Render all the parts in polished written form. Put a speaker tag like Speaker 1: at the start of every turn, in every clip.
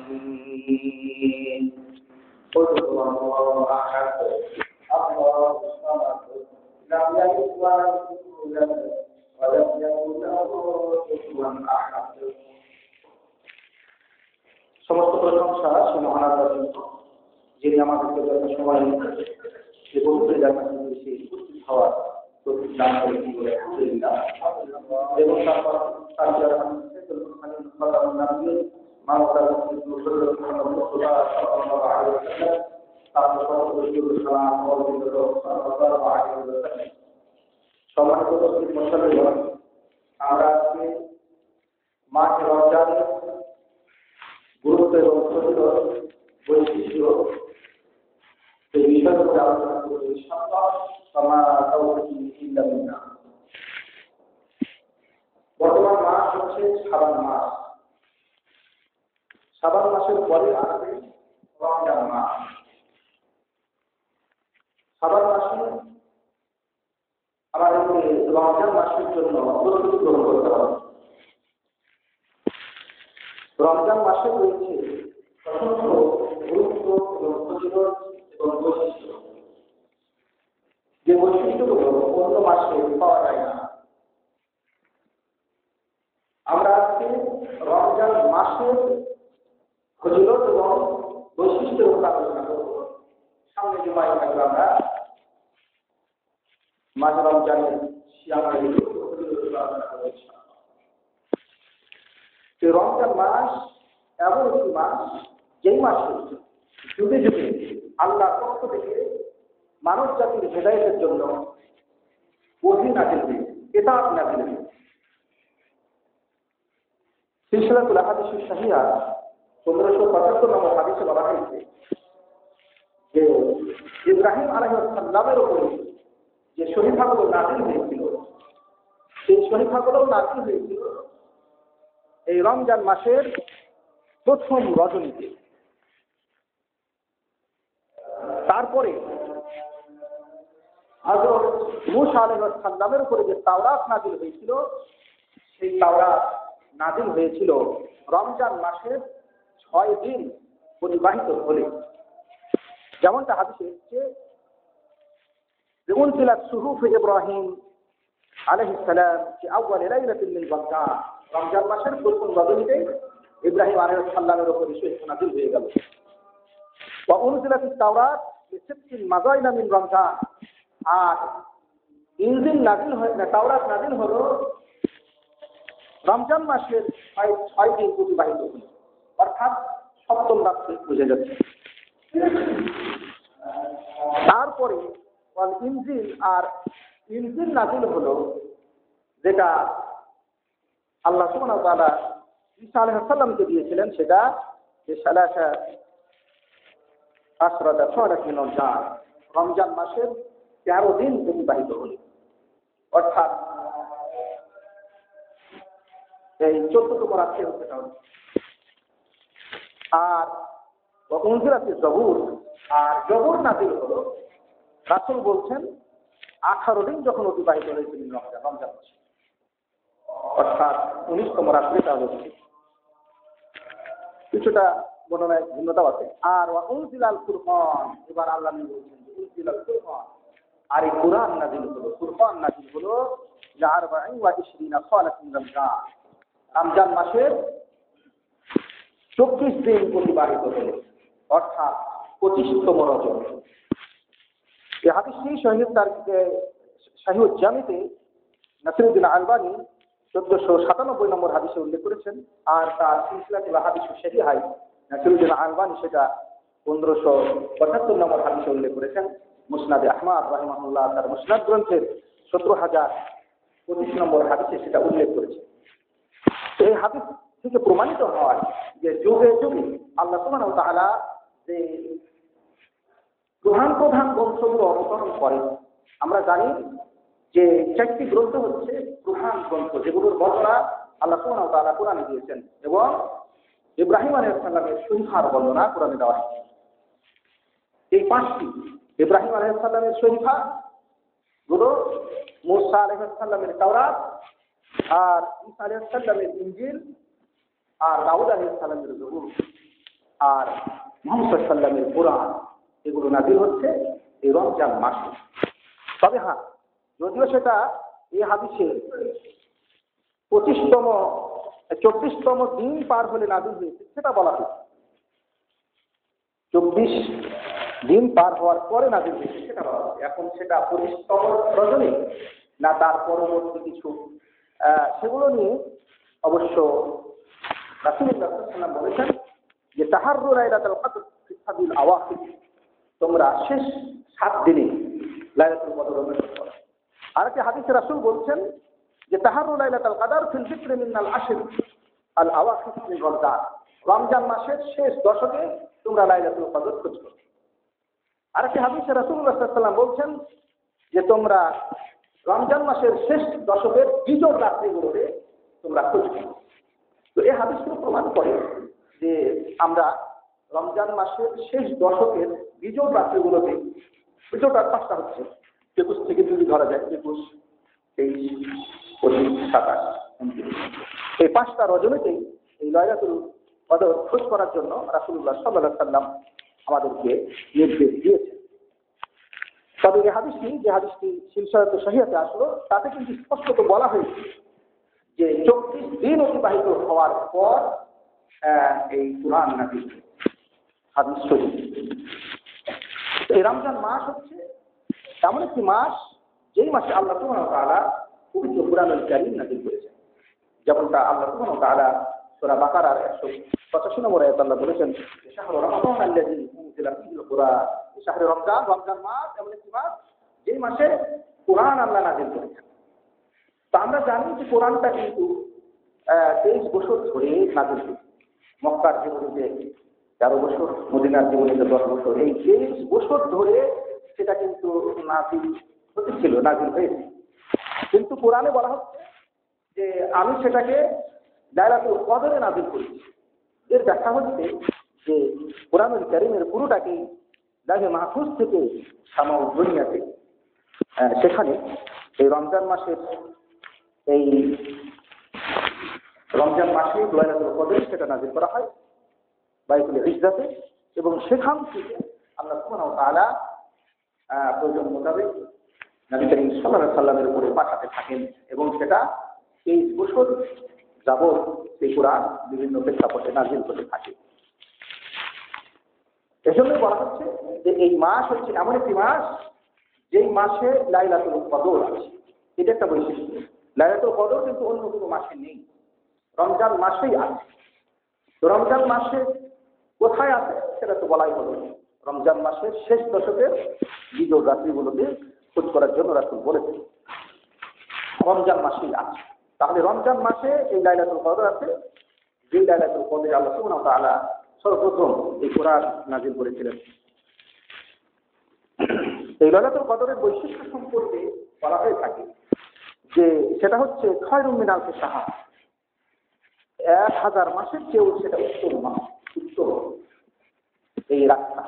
Speaker 1: الرحيم قل هو الله أحد الله الصمد لم يلد ولم يولد ولم يكن له كفوا أحد সমস্ত প্রশংসা সে মহান আল্লাহর জন্য, যিনি আমাদেরকে যত সময় সে পবিত্র জায়গায় এসে উপস্থিত হওয়ার তৌফিক দান করেছেন বলে আলহামদুলিল্লাহ। এবং তারপর তার যারা সম্মানিত মুসলমান, আমরা আজকে মাহে রমজানের গুরুত্ব এবং ফজিলত বৈশিষ্ট্য এই বিষয়গুলো আলোচনা করব ইনশাআল্লাহ। বর্তমান মাস হচ্ছে শাবান মাস। শাবান মাসের পরে আসবে রমজান মাস। শাবান মাসে আমাদেরকে রমজান মাসের জন্য প্রস্তুতি গ্রহণ করতে হবে। রমজান মাসে রয়েছে অসংখ্য গুরুত্ব এবং ফজিলত এবং বৈশিষ্ট্য, যে বৈশিষ্ট্যগুলো অন্য মাসে পাওয়া যায় না। আমরা আজকে রমজান মাসের ফজিলত এবং বৈশিষ্ট্যের উপর আলোচনা করব। সামনে জুমায় থাকবে আমরা মাঝে রমজানের সিয়ামের আলোচনা করব। রমজান মাস এমন একটি মাস, যেই মাসে যুগে যুগে আল্লাহর পক্ষ থেকে মানব জাতির হেদায়েতের জন্য ওহী নাযিল হয়েছে, কিতাব নাযিল হয়েছে। সিলসিলাতুল আহাদিস সাহিহা 1575 নম্বর হাদিসে বলা হয়েছে যে ইব্রাহিম আলাইহিস সালামের উপরে যে শরীফাগুলো নাযিল হয়েছিল, সেই শরীফাগুলো নাযিল হয়েছিল এই রমজান মাসের প্রথম রজনীতে। তারপরে হযরত মূসা আলাইহিস সালামের উপরে যে তাওরাত নাযিল হয়েছিল, সেই তাওরাত নাযিল হয়েছিল রমজান মাসের 6 দিন পরিবাহিত হলে। যেমনটা হাদিসে এসেছে যে উনজিলাত সুহুফ ইব্রাহিম আলাইহিস সালাম ফি আউয়াল লাইলাতিন মিন রমজান, রমজান মাসের প্রথম রজনীতে ইব্রাহিম আলাইহিস সালামের উপরে শরীফ নাযিল হয়ে গেল। ওয়া উনজিলাতিত তাওরাত লিসিত্তিন মাযাইনা মিন রমজান, আর ইনজিল নাযিল হয় না, তাওরাত নাযিল হলো রমজান মাসের 6 দিন পরিবাহিত হল, অর্থাৎ সপ্তম রাত্রে বুঝে যাচ্ছে। তারপরে ইনজিল, আর ইনজিল নাযিল হলো যেটা আল্লাহ সুবহানাহু ওয়া তাআলা ঈসা আলাইহিস সালামকে দিয়েছিলেন, সেটা যে সালাসা আসরাতা শাহরাত মিন রমজান, রমজান মাসের 13 দিন পরিবাহিত হল, অর্থাৎ এই 14তম রাত্রে হচ্ছে তাহলে। আর উনজিলাত জবুর, আর জবুর নাযিল হলো, রাসূল বলছেন 18 দিন যখন অতিবাহিত হয়েছিল রমজান মাসে, অর্থাৎ 19তম রাত্রে তা হচ্ছে। কিছুটা বর্ণনায় ভিন্নতাও আছে। আর উনজিলাল ফুরকান, এবার আল্লাহ বলছেন যে উনজিলাল ফুরকান, আর এই কুরআন নাযিল হলো, ফুরকান নাযিল হলো 24 খালাত মিন রমজান, রমজান মাসের 24 দিন অতিবাহিত হলো, অর্থাৎ 25তম রজব। এই হাদিসটি সহিহ জামিতে নাসিরউদ্দিন আলবানী 1497 নম্বর হাদিসে উল্লেখ করেছেন, আর তার সিলসিলাতুল আহাদিস সাহিহায় নাসিরউদ্দিন আলবানী সেটা 1575 নম্বর হাদিসে উল্লেখ করেছেন। মুসনাদে আহমদ রাহিমাহুল্লাহ তার মুসনাদ গ্রন্থের 17025 নম্বর হাদিসে সেটা উল্লেখ করেছে। এই হাদিস থেকে প্রমাণিত হয় যে যুগে যুগে আল্লাহ সুবহানাহু ওয়া তাআলা যে প্রধান প্রধান গ্রন্থগুলো অবতরণ করেন। আমরা জানি যে 4টি গ্রন্থ হচ্ছে প্রধান গ্রন্থ, যেগুলোর বর্ণনা আল্লাহ সুবহানাহু ওয়া তাআলা কোরআনে দিয়েছেন, এবং ইব্রাহিম আলাইহিস সালামের শরীফার বর্ণনা কোরআনে দেওয়া হয়েছে। এই 5টি ইব্রাহিম আলাইহিস সালামের শরীফা গুলো মূসা আলাইহিস সালামের তাওরাত, আর ঈসা আলাইহিস সালামের ইনজিল, আর দাউদ আলাইহিস সালামের জবুর। আর মুহাম্মদ সাল্লাল্লাহু আলাইহি ওয়াসাল্লামের কোরআন এগুলো নাযিল হচ্ছে এই রমজান মাসে। তবে হ্যাঁ, যদিও সেটা এই হাদিসে 24তম দিন পার হলে নাযিল হয়েছে সেটা বলা হয়েছে, 24 দিন পার হওয়ার পরে নাযিল হয়েছে সেটা বলা হয়েছে। এখন সেটা 25তম রজনী না তার পরবর্তী কিছু, সেগুলো নিয়ে অবশ্য রাসূলুল্লাহ সাল্লাল্লাহু আলাইহি ওয়াসাল্লাম বলেছেন যে তাহাররু লাইলাতুল কদর ফি সাবিল আওয়াখির, তোমরা শেষ 7 দিনে লাইলাতুল কদর অন্বেষণ করো। আরেকটি হাদিসে রাসূল বলছেন যে তাহাররু লাইলাতুল কদর ফিল ফিত্র মিনাল আশর আল আওয়াখির মিন রমজান, রমজান মাসের শেষ দশকে তোমরা লাইলাতুল কদর খোঁজ করো। আরেকটি হাদিসে রাসূলুল্লাহ সাল্লাল্লাহু আলাইহি ওয়াসাল্লাম বলছেন যে তোমরা রমজান মাসের শেষ দশকের বিজোড় রাত্রিগুলোতে তোমরা খোঁজ করো। তো এই হাদিসগুলো প্রমাণ করে যে আমরা রমজান মাসের শেষ দশকের বিজোড় রাত্রিগুলোতে, বিজোড় রাত 5টা হচ্ছে 21 থেকে যদি ধরা যায় 21, 23, 25, 27, 29, এই 5টা রজনীতেই এই লাইলাতুল কদর খোঁজ করার জন্য রাসূলুল্লাহ সাল্লাল্লাহু আলাইহি ওয়াসাল্লাম আমাদেরকে নির্দেশ দিয়েছেন। তবে এই হাদিসটি, যে হাদিসটি সিলসিলাতুস সহিহাতে আসলো, তাতে কিন্তু স্পষ্টত বলা হয়েছে যে 24 দিন অতিবাহিত হওয়ার পর এই কুরআন নাযিল হয়েছে। হাদিস শরীফ। এই রমজান মাস হচ্ছে এমন একটি মাস যেই মাসে আল্লাহ সুবহানাহু ওয়া তাআলা পবিত্র কুরআনুল কারীম নাযিল করেছেন। যেমনটা আল্লাহ সুবহানাহু ওয়া তাআলা সূরা বাকারার 185 নম্বর আয়াতে আল্লাহ বলেছেন, শাহরু রমাদান আল্লাযী উনজিলা ফীহিল কুরআন, শাহরু রমজান, রমজান মাস এমন একটি মাস যেই মাসে কুরআন আল্লাহ নাযিল করেছেন। তো আমরা জানি যে কোরআনটা কিন্তু 23 বছর ধরে নাযিল হয়েছে। মক্কার জীবনীতে 13 বছর, মদিনার জীবনীতে 10 বছর, এই 23 বছর ধরে সেটা কিন্তু নাযিল হয়েছিল, নাযিল হয়েছে। কিন্তু কোরআনে বলা হচ্ছে যে আমি সেটাকে লাইলাতুল কদরে নাযিল করেছি। এর ব্যাখ্যা হচ্ছে যে কুরআনুল কারীমের পুরোটাকেই লাহে মাহফুজ থেকে সামাউ দুনিয়াতে, সেখানে এই রমজান মাসে লাইলাতুল কদরে সেটা নাযিল করা হয় বাইতুল ইজ্জাতে, এবং সেখান থেকে আল্লাহ সুবহানাহু ওয়া তাআলা প্রয়োজন মোতাবেক নবী করিম সাল্লাল্লাহু আলাইহি ওয়াসাল্লামের উপরে পাঠাতে থাকেন, এবং সেটা 23 বছর যাবত সেই কুরআন বিভিন্ন প্রেক্ষাপটে নাযিল করতে থাকে। এজন্য বলা হচ্ছে যে এই মাস হচ্ছে এমন একটি মাস যেই মাসে লাইলাতুল কদর আছে। এটা একটা বৈশিষ্ট্য। লাইলাতুল কদর কিন্তু অন্য কোনো মাসে নেই, রমজান মাসেই আছে। তো রমজান মাসে কোথায় আছে সেটা তো বলাই হলো। রমজান মাসের শেষ দশকের বিজোড় রাত্রিগুলোতে খোঁজ করার জন্য রাসূল বলেছেন রমজান মাসেই আছে। তাহলে রমজান মাসে এই লাইলাতুল কদর আছে, যে লাইলাতুল কদরে আল্লাহ সুবহানাহু ওয়া তাআলা সর্বপ্রথম এই কোরআন নাযিল করেছিলেন। এই লাইলাতুল কদরের বৈশিষ্ট্য সম্পর্কে বলা হয়ে থাকে যে সেটা হচ্ছে খায়রুম মিন আলফি শাহর, 1000 মাসের চেয়েও সেটা উত্তম মাস, উত্তম এই রাতটা,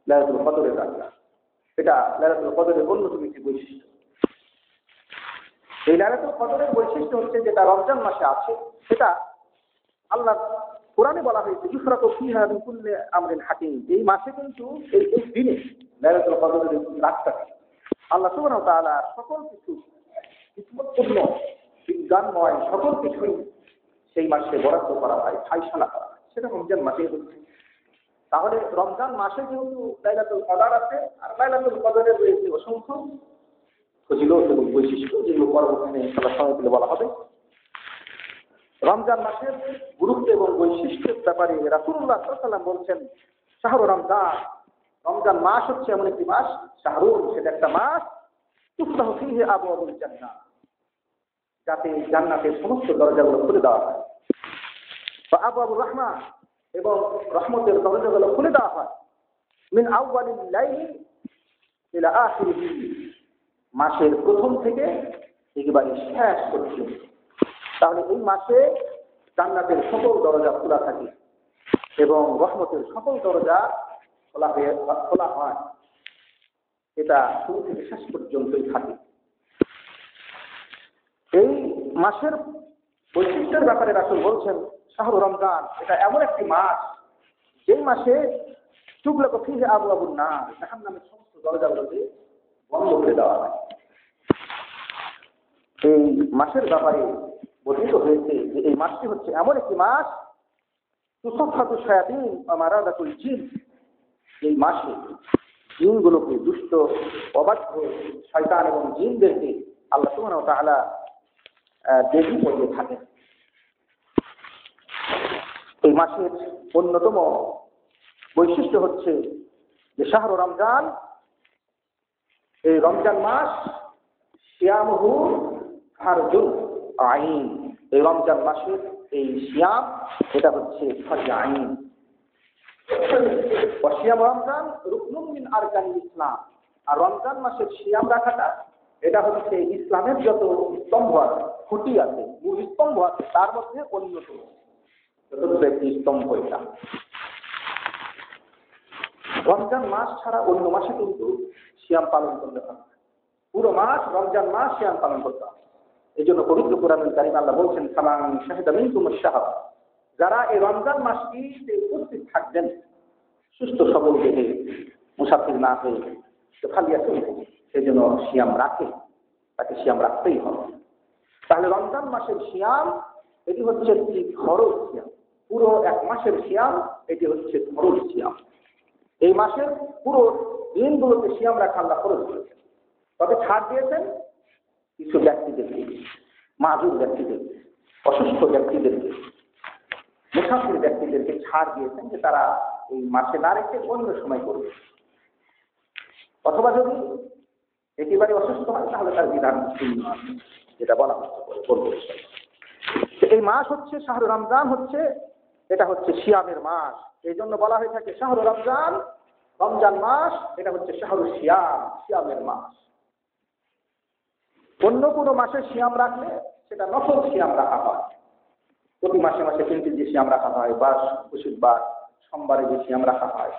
Speaker 1: লাইলাতুল কদরের রাতটা। এটা লাইলাতুল কদরের অন্যতম একটি বৈশিষ্ট্য। এই লাইলাতুল কদরের বৈশিষ্ট্য হচ্ছে যেটা রমজান মাসে আছে, সেটা আল্লাহ কোরআনে বলা হয়েছে ইফরাকু ফিহা মিন কুল্লি আমরিন হাকিম। এই মাসে কিন্তু এই দিনে লাইলাতুল কদরের রাতটা আল্লাহ সুবহানাহু ওয়া তাআলা সকল কিছু হিকমতপূর্ণ, বিজ্ঞানময় সকল কিছুই সেই মাসে বরাদ্দ করা হয়, ফায়সালা করা হয়। সেটা রমজান মাসে হচ্ছে। তাহলে রমজান মাসে যেহেতু লাইলাতুল কদর আছে, আর লাইলাতুল কদরের রয়েছে অসংখ্য ফজিলত এবং বৈশিষ্ট্য, যেগুলো পরবর্তীতে ইনশাআল্লাহ সময় পেলে বলা হবে। রমজান মাসের গুরুত্ব এবং বৈশিষ্ট্যের ব্যাপারে রাসূলুল্লাহ সাল্লাল্লাহু আলাইহি ওয়াসাল্লাম বলছেন, শাহরু রমজান, রমজান মাস হচ্ছে এমন একটি মাস, শাহরুন, সেটা একটা মাস, তুফতাহু ফীহি আবওয়াবুল জান্নাহ, যাতে জান্নাতের সমস্ত দরজাগুলো খুলে দেওয়া হয়। বা আবওয়াবুর রাহমা, এবং রহমতের দরজাগুলো খুলে দেওয়া হয়। মিন আউয়ালিল লাইলি ইলা আখিরিহি, মাসের প্রথম থেকে একেবারে শেষ পর্যন্ত। তাহলে এই মাসে জান্নাতের সকল দরজা খোলা থাকে এবং রহমতের সকল দরজা খোলা হয়। এটা শুরু থেকে শেষ পর্যন্তই থাকে। এই মাসের বৈশিষ্ট্যের ব্যাপারে রাসূল বলছেন, শাহরু রমজান, এটা এমন একটি মাস যেই মাসে তুগলাক ফিহি আবওয়াবুন নার, জাহান্নামের সমস্ত দরজাগুলোকে বন্ধ করে দেওয়া হয়। এই মাসের ব্যাপারে বর্ণিত হয়েছে যে এই মাসটি হচ্ছে এমন একটি মাস তুসাফফাতু শায়াতিন ওয়া মারাদাতুল জিন, এই মাসে জিনগুলোকে, দুষ্ট অবাধ্য শয়তান এবং জিনদেরকে আল্লাহ সুবহানাহু ওয়া তাআলা দেবী বলে থাকেন। এই মাসের অন্যতম বৈশিষ্ট্য হচ্ছে যে শাহরু রমজান, এই রমজান মাস সিয়ামহু ফারজুন আইন, এই রমজান মাসের এই সিয়াম এটা হচ্ছে ফরজ আইন। সিয়াম রমজান রুকনুম মিন আরকানিল ইসলাম, আর রমজান মাসের সিয়াম রাখাটা এটা হচ্ছে ইসলামের যত স্তম্ভ আছে, খুঁটি আছে, মূল স্তম্ভ আছে, তার মধ্যে অন্যতম একটি স্তম্ভ এটা। রমজান মাস ছাড়া অন্য মাসে কিন্তু সিয়াম পালন করতে হবে, পুরো মাস রমজান মাস সিয়াম পালন করতে হবে। এই জন্য পবিত্র কোরআনুল কারীম আল্লাহ বলছেন ফামান শাহিদা মিনকুমুশ শাহর, যারা এই রমজান মাসটিতে উপস্থিত থাকবেন সুস্থ সবল দেহে, মুসাফির না হয়ে, ফালিয়াসুম, সেই জন্য সিয়াম রাখে, তাকে সিয়াম রাখতেই হবে। তাহলে রমজান মাসের সিয়াম এটি হচ্ছে একটি ফরজ সিয়াম, পুরো এক মাসের সিয়াম এটি হচ্ছে ফরজ সিয়াম। এই মাসের পুরো দিনগুলোতে সিয়াম রাখা আল্লাহ ফরজ করেছেন, তবে ছাড় দিয়েছেন কিছু ব্যক্তিদেরকে, মাজুর ব্যক্তিদেরকে, অসুস্থ ব্যক্তিদেরকে, মুসাফির ব্যক্তিদেরকে ছাড় দিয়েছেন যে তারা এই মাসে না রেখে অন্য সময় করবে, অথবা যদি একেবারে অসুস্থ হয় তাহলে তার বিধান শূন্য আছে, যেটা বলা হচ্ছে বলবো। এই মাস হচ্ছে শাহরু রমজান, হচ্ছে এটা হচ্ছে সিয়ামের মাস, এই জন্য বলা হয়ে থাকে শাহরু রমজান, রমজান মাস এটা হচ্ছে শাহরু সিয়াম, সিয়ামের মাস। অন্য কোনো মাসে সিয়াম রাখলে সেটা নফল সিয়াম রাখা হয়, প্রতি মাসে মাসে 3টি যে সিয়াম রাখা হয়, বা বৃহস্পতিবার সোমবারে যে সিয়াম রাখা হয়,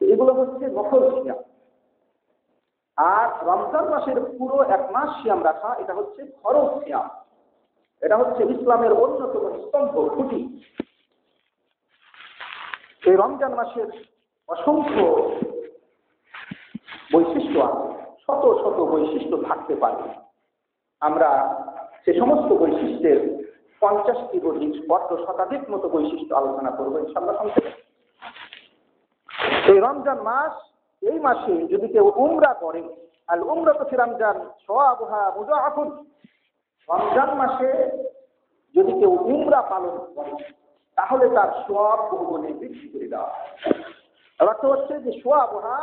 Speaker 1: এগুলো হচ্ছে নফল সিয়াম। আর রমজান মাসের পুরো এক মাস সিয়াম রাখা এটা হচ্ছে ফরজ সিয়াম, এটা হচ্ছে ইসলামের অন্যতম স্তম্ভ, খুঁটি। এই রমজান মাসের অসংখ্য বৈশিষ্ট্য আছে, শত শত বৈশিষ্ট্য থাকতে পারে। আমরা সে সমস্ত বৈশিষ্ট্যের 50টি অধিক, শতাধিক মতো বৈশিষ্ট্য আলোচনা করবো ইনশাআল্লাহ সংক্ষেপে। এই রমজান মাস, এই মাসে যদি কেউ উমরা করে, আল উমরাতু ফি রমজান সওয়াবুহা মুযাআফুন, রমজান মাসে যদি কেউ উমরা পালন করে তাহলে তার সওয়াব বহুগুণে বৃদ্ধি করে দেওয়া হয়। অর্থ হচ্ছে যে সওয়াবুহা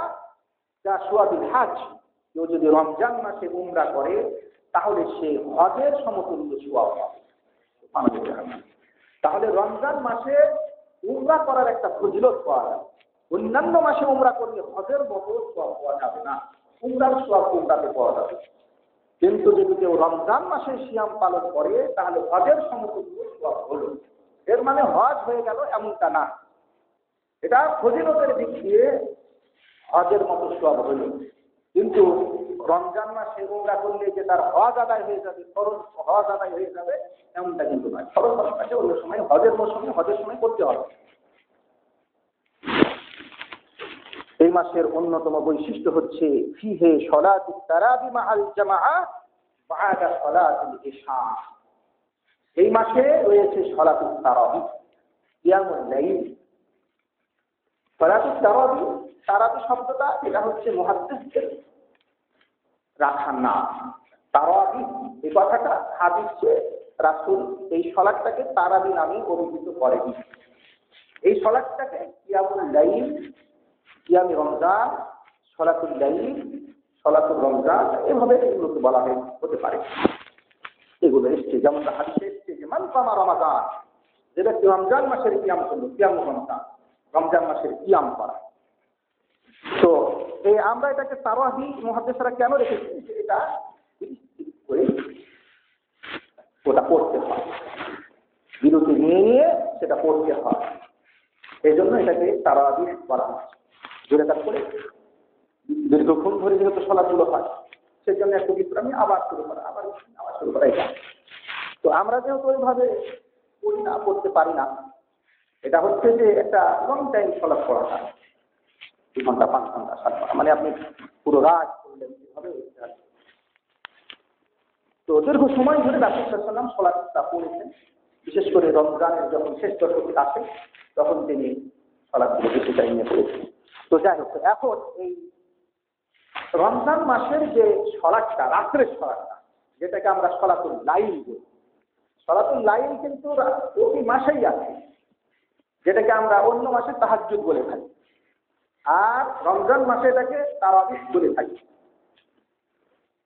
Speaker 1: যা সওয়াবুল হজ, কেউ যদি রমজান মাসে উমরা করে তাহলে সে হজের সমতুল্য সওয়াব পাবে। তাহলে রমজান মাসে উমরা করার একটা ফজিলত পাওয়া যায়। অন্যান্য মাসে উমরা করলে হজের মতো সওয়াব পাওয়া যাবে না, উমরার সওয়াব উমরাতে পাওয়া যাবে। কিন্তু যদি কেউ রমজান মাসে সিয়াম পালন করে তাহলে হজের সমতুল্য সওয়াব হলো। এর মানে হজ হয়ে গেল এমনটা না, এটা ফজিলতের দিক দিয়ে হজের মতো সওয়াব হলো। কিন্তু রমজান মাসে উমরা করলে যে তার হজ আদায় হয়ে যাবে, ফরজ হজ আদায় হয়ে যাবে এমনটা কিন্তু নয়। ফরজ হজটাকে অন্য সময়, হজের মৌসুমে হজের সময় করতে হবে। এই মাসের অন্যতম বৈশিষ্ট্য হচ্ছে ফিহে সলাতুত তারাবি মাআল জামাআ বা'দা সলাতুল ইশা। এই মাসে রয়েছে সলাতুত তারাবি, কিয়ামুল লাইল। সলাতুত তারাবি, তারাবি শব্দটা এটা হচ্ছে মুহাদ্দিসদের রাখার নাম। তারাবি এই কথাটা হাদিসে রাসূল এই সালাতটাকে তারাবি নামে অভিহিত করেন। এই সালাতটাকে কিয়ামুল লাইল, কিয়ামে রমজান, সলাতুল লাইল, সলাতুল রমজান এভাবে এগুলোকে বলা হতে পারে। এগুলো এসছে যেমন হাদিসে এসছে যে মান কামা রমাদান, যে ব্যক্তি রমজান মাসের কিয়াম করলো, কিয়াম রমজান, রমজান মাসের কিয়াম করা। তো এই আমরা এটাকে তারাবি মুহাদ্দিসরা কেন রেখেছি, এটা ওটা পড়তে হয়, বিরতি নিয়ে নিয়ে সেটা পড়তে হয়, এই জন্য এটাকে তারাবি বলা হয়। জোরে কাজ করে দীর্ঘক্ষণ ধরে যেহেতু সলাগুলো হয় সেই জন্য একটু বিশ্রামী, আবার শুরু করা, আবার শুরু করা। এটা তো আমরা যেহেতু ওইভাবে পড়ি না, পড়তে পারি না, এটা হচ্ছে যে একটা লং টাইম সলাৎ পড়াটা, 2 ঘন্টা 5 ঘন্টা 7 ঘন্টা, মানে আপনি পুরো রাত করলেন কিভাবে। তো দীর্ঘ সময় ধরে রাসূল সাল্লাল্লাহু আলাইহি ওয়াসাল্লাম সলাৎটা পড়েছেন। বিশেষ করে রমজানের যখন শেষ দশকে আসে তখন তিনি সলাৎগুলো বেশি টাইমে পড়েছেন। তো যাই হোক, এখন এই রমজান মাসের যে সলাৎটা, রাত্রের সলাৎটা, যেটাকে আমরা সলাতুল লাইল বলি, সলাতুল লাইল কিন্তু প্রতি মাসেই আছে, যেটাকে আমরা অন্য মাসে তাহাজ্জুদ বলে থাকি, আর রমজান মাসে এটাকে তারাবিহ বলে থাকি।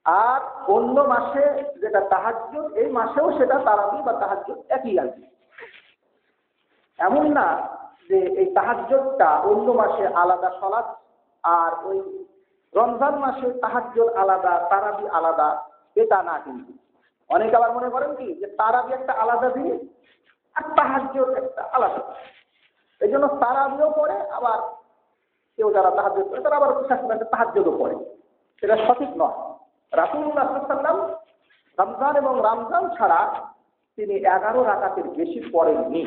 Speaker 1: আর অন্য মাসে যেটা তাহাজ্জুদ, এই মাসেও সেটা তারাবিহ বা তাহাজ্জুদ একই আছে। এমন না যে এই তাহাজ্জুদটা অন্য মাসে আলাদা সলাৎ আর ওই রমজান মাসে তাহাজ্জুদ আলাদা, তারাবিহ আলাদা, এটা না। কিন্তু অনেকে আবার মনে করেন কি যে তারাবিহ একটা আলাদা জিনিস আর তাহাজ্জুদ একটা আলাদা। এই জন্য তারাবিহও পড়ে, আবার কেউ যারা তাহাজ্জুদ করে তারা আবার তাহাজ্জুদও পড়ে। সেটা সঠিক নয়। রাসূলুল্লাহ সাল্লাল্লাহু আলাইহি ওয়াসাল্লাম রমজান এবং রমজান ছাড়া তিনি 11 রাকাতের বেশি পড়েননি।